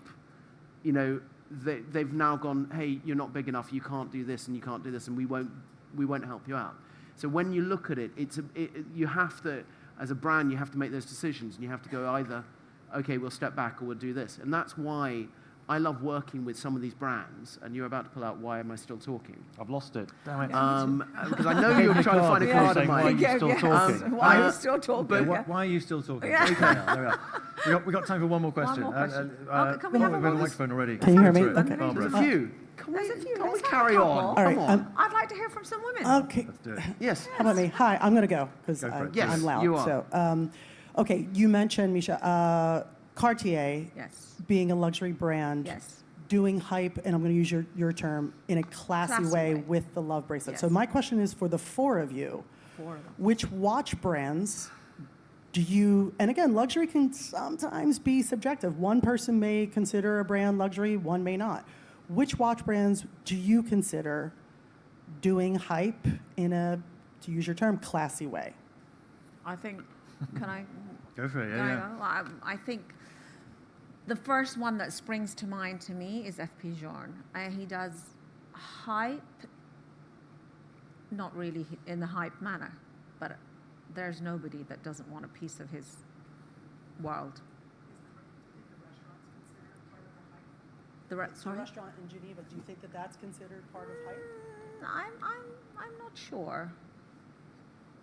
you know, they've now gone, hey, you're not big enough, you can't do this and you can't do this, and we won't help you out. So when you look at it, you have to, as a brand, you have to make those decisions, and you have to go either, okay, we'll step back or we'll do this. And that's why I love working with some of these brands, and you're about to pull out, why am I still talking? I've lost it. Damn it. Because I know you're trying to find a card of Why are mine. you still talking? Why are you still talking? Why are you still talking? Yeah. Okay, now, there we are. We got time for one more question. more question. Can we we have have a one? microphone already. Can you hear me? Through it. Okay. Barbara. There's a few. There's a few. Can we Let's have a carry couple. on? All Come right, on. I'd like to hear from some women. Okay. Let's do it. Yes. How about me? Hi, I'm going to go because Go for it. Yes, I'm loud. you are. So, okay, you mentioned, Misha, Cartier Yes. being a luxury brand, Yes. doing hype, and I'm going to use your term, in a classy way with the love bracelet. So Yes. my question is for the four of you, 4 of them. which watch brands do you, and again, luxury can sometimes be subjective. One person may consider a brand luxury, one may not. Which watch brands do you consider doing hype in a, to use your term, classy way? I think, can I? Go for it, can I yeah. go? Well, I think the first one that springs to mind to me is FP Journe. He does hype, not really in the hype manner, but there's nobody that doesn't want a piece of his world. Sorry? restaurant in Geneva, do you think that that's considered part of hype? I'm not sure.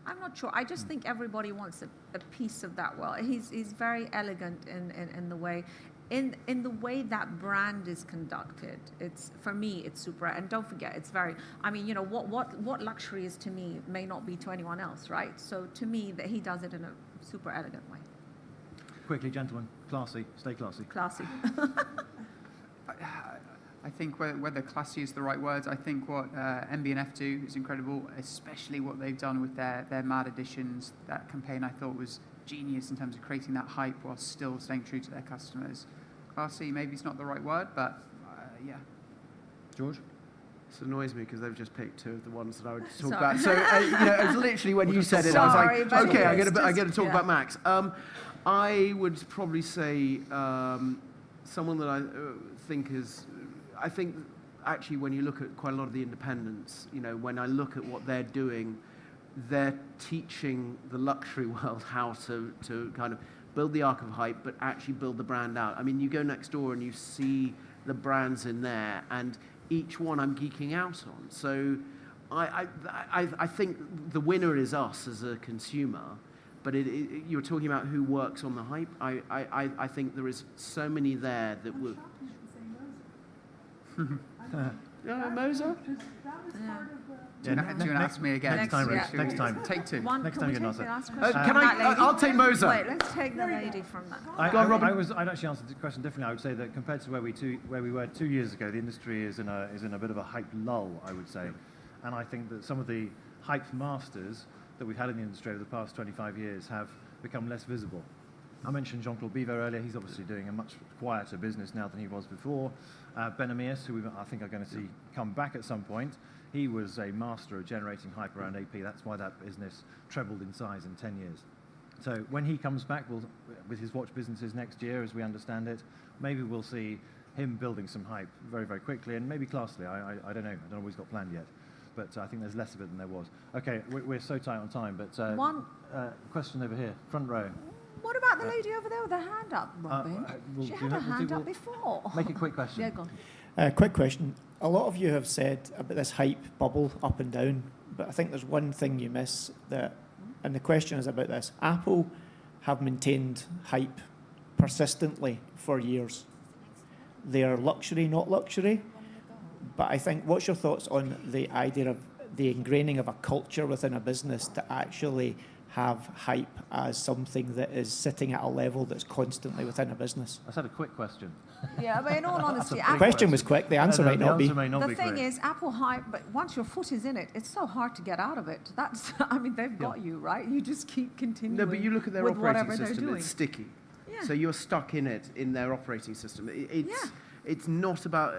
I'm not sure. I just think everybody wants a piece of that world. He's very elegant in the way. In the way that brand is conducted, it's, for me, it's super. And don't forget, it's very, I mean, you know, what luxury is to me may not be to anyone else, right? So to me, that he does it in a super elegant way. Quickly, gentlemen, classy, stay classy. Classy. I think whether classy is the right word, I think what MB&F do is incredible, especially what they've done with their Mad Editions. That campaign I thought was genius in terms of creating that hype while still staying true to their customers. Classy, maybe it's not the right word, but yeah. George? This annoys me because they've just picked 2 of the ones that I would talk Sorry. about. So, you know, it was literally when you said it, I Sorry, was like, but okay, I it's got to just- talk yeah. about Max. I would probably say someone that I think is, I think actually when you look at quite a lot of the independents, you know, when I look at what they're doing, they're teaching the luxury world how to kind of build the arc of hype, but actually build the brand out. I mean, you go next door and you see the brands in there, and each one I'm geeking out on. So I think the winner is us as a consumer, but you're talking about who works on the hype. I think there is so many there that will. Moser? Do you want to ask me again? Next time, Rich. yeah. Next time. Take two. Next time you get an answer. I'll take Moser. Wait, let's take the lady from that. Go on, Robin. I'd actually answered the question differently. I would say that compared to where we were 2 years ago, the industry is in a bit of a hype lull, I would say. And I think that some of the hype masters that we've had in the industry over the past 25 years have become less visible. I mentioned Jean-Claude Biver earlier. He's obviously doing a much quieter business now than he was before. Ben, who I think are going to see come back at some point, he was a master of generating hype around AP. That's why that business trebled in size in 10 years. So when he comes back with his watch businesses next year, as we understand it, maybe we'll see him building some hype very, very quickly, and maybe classily. I don't know. I don't know what he's got planned yet. But I think there's less of it than there was. Okay, we're so tight on time, but One question over here, front row. What about the lady over there with her hand up, Robin? We'll She do had that. her hand up before. Make a quick question. Yeah, go on. Quick question. A lot of you have said about this hype bubble up and down, but I think there's one thing you miss, and the question is about this. Apple have maintained hype persistently for years. They are luxury, not luxury. But I think, what's your thoughts on the idea of the ingraining of a culture within a business to actually have hype as something that is sitting at a level that's constantly within a business? I said a quick question. Yeah, but in all honesty, The Apple, question was quick, the answer might not be. the thing is, Apple hype, but once your foot is in it, it's so hard to get out of it. That's, I mean, they've got you, right? You just keep continuing. No, but you look at their with operating whatever they're system, doing. it's sticky. Yeah. So you're stuck in it, in their operating system. Yeah. It's not about,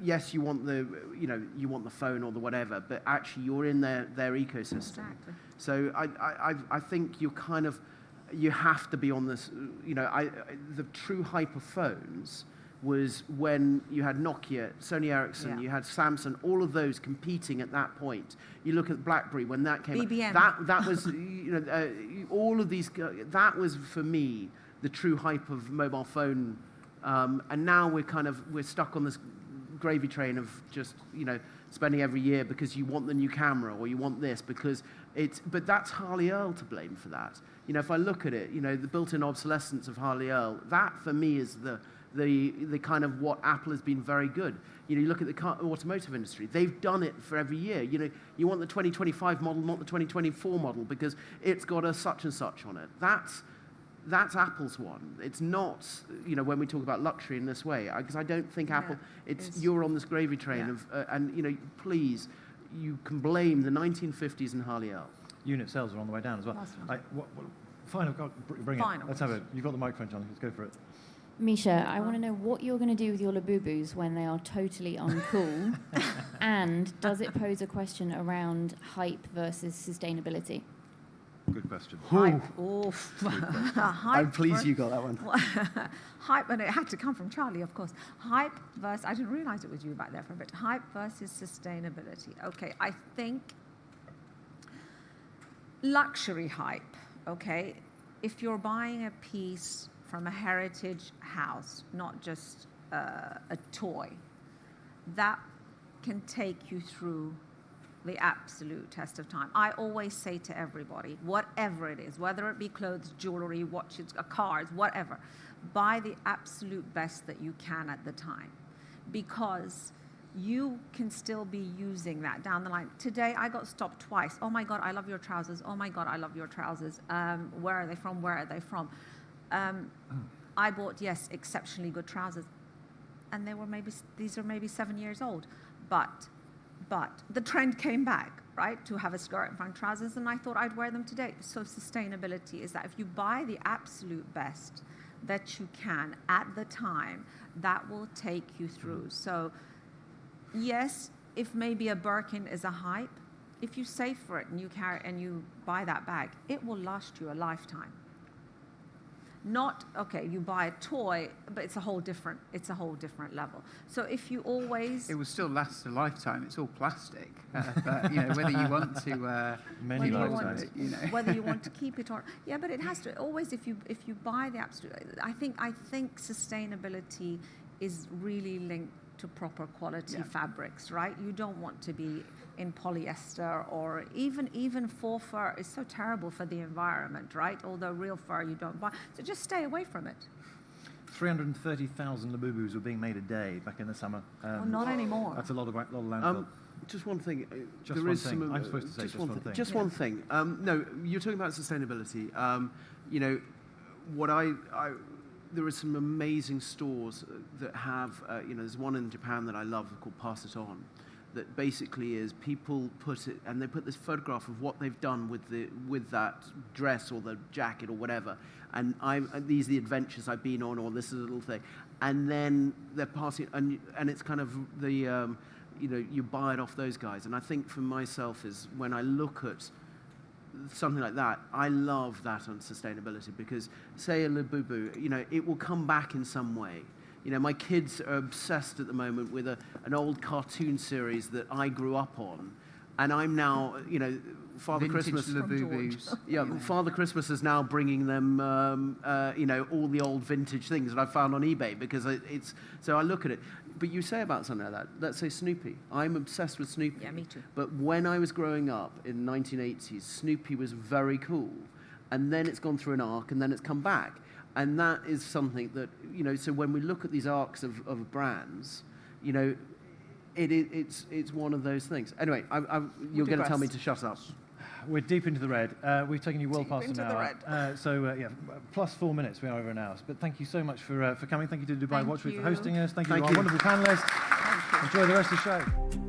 yes, you want the phone or the whatever, but actually you're in their ecosystem. Exactly. So I think you have to be on this, the true hype of phones was when you had Nokia, Sony Ericsson, you had Samsung, all of those competing at that point. You look at BlackBerry when that came BBM. out. That was, all of these, that was for me the true hype of mobile phone. And now we're stuck on this gravy train of just, spending every year because you want the new camera or you want this but that's Harley Earl to blame for that. If I look at it, the built-in obsolescence of Harley Earl, that for me is the kind of what Apple has been very good. You look at the automotive industry, they've done it for every year. You want the 2025 model, not the 2024 model, because it's got a such and such on it. That's Apple's one. It's not, when we talk about luxury in this way, because I don't think Apple, you're on this gravy train of, and please, you can blame the 1950s and Harley Earl. Unit sales are on the way down as well. Final, bring it. Let's have it. You've got the microphone, John. Let's go for it. Misha, I want to know what you're going to do with your Labubus when they are totally uncool, and does it pose a question around hype versus sustainability? Good question. Hype. Hype. I'm pleased you got that one. Hype, and it had to come from Charlie, of course. Hype versus, I didn't realize it was you back there for a bit. Hype versus sustainability. Okay, I think luxury hype, okay? If you're buying a piece from a heritage house, not just a toy, that can take you through the absolute test of time. I always say to everybody, whatever it is, whether it be clothes, jewellery, watches, cars, whatever, buy the absolute best that you can at the time, because you can still be using that down the line. Today, I got stopped twice. Oh my God, I love your trousers. Oh my God, I love your trousers. Where are they from? Where are they from? I bought, yes, exceptionally good trousers. And these are maybe 7 years old. But the trend came back, right, to have a skirt and front trousers, and I thought I'd wear them today. So sustainability is that if you buy the absolute best that you can at the time, that will take you through. So yes, if maybe a Birkin is a hype, if you save for it and you buy that bag, it will last you a lifetime. Not, okay, you buy a toy, but it's a whole different level. So if you always... It will still last a lifetime. It's all plastic. But, whether you want to... Many lifetimes. Whether you want to keep it or... Yeah, but it has to... Always, if you buy the absolute... I think sustainability is really linked to proper quality fabrics, right? You don't want to be in polyester, or even faux fur is so terrible for the environment, right? Although real fur you don't buy. So just stay away from it. 330,000 Labubus were being made a day back in the summer. Well, not anymore. That's a lot of landfill. Just one thing. Just there one is thing. some, I'm supposed to say just one thing. Just one thing. No, you're talking about sustainability. You know, there are some amazing stores that have, you know, there's one in Japan that I love called Pass It On, that basically is people put it, and they put this photograph of what they've done with that dress or the jacket or whatever, and these are the adventures I've been on, or this is a little thing, and then they're passing, and it's kind of the, you know, you buy it off those guys. And I think for myself is when I look at something like that, I love that on sustainability, because say a Labubu, you know, it will come back in some way. You know, my kids are obsessed at the moment with an old cartoon series that I grew up on, and I'm now, you know, Father Vintage Christmas. Labubus. Yeah, Father Christmas is now bringing them, you know, all the old vintage things that I found on eBay, because it's. So I look at it. But you say about something like that. Let's say Snoopy. I'm obsessed with Snoopy. Yeah, me too. But when I was growing up in the 1980s, Snoopy was very cool, and then it's gone through an arc, and then it's come back. And that is something that, you know, so when we look at these arcs of brands, you know, it's one of those things. Anyway, you're going to tell me to shut up. We're deep into the red. We've taken you well Deep past an into the hour. Yeah, plus 4 minutes. We are over an hour. But thank you so much for coming. Thank you to Dubai Thank Watch Week for you. hosting us. Thank you Thank to our you. wonderful panelists. Thank you. Enjoy the rest of the show.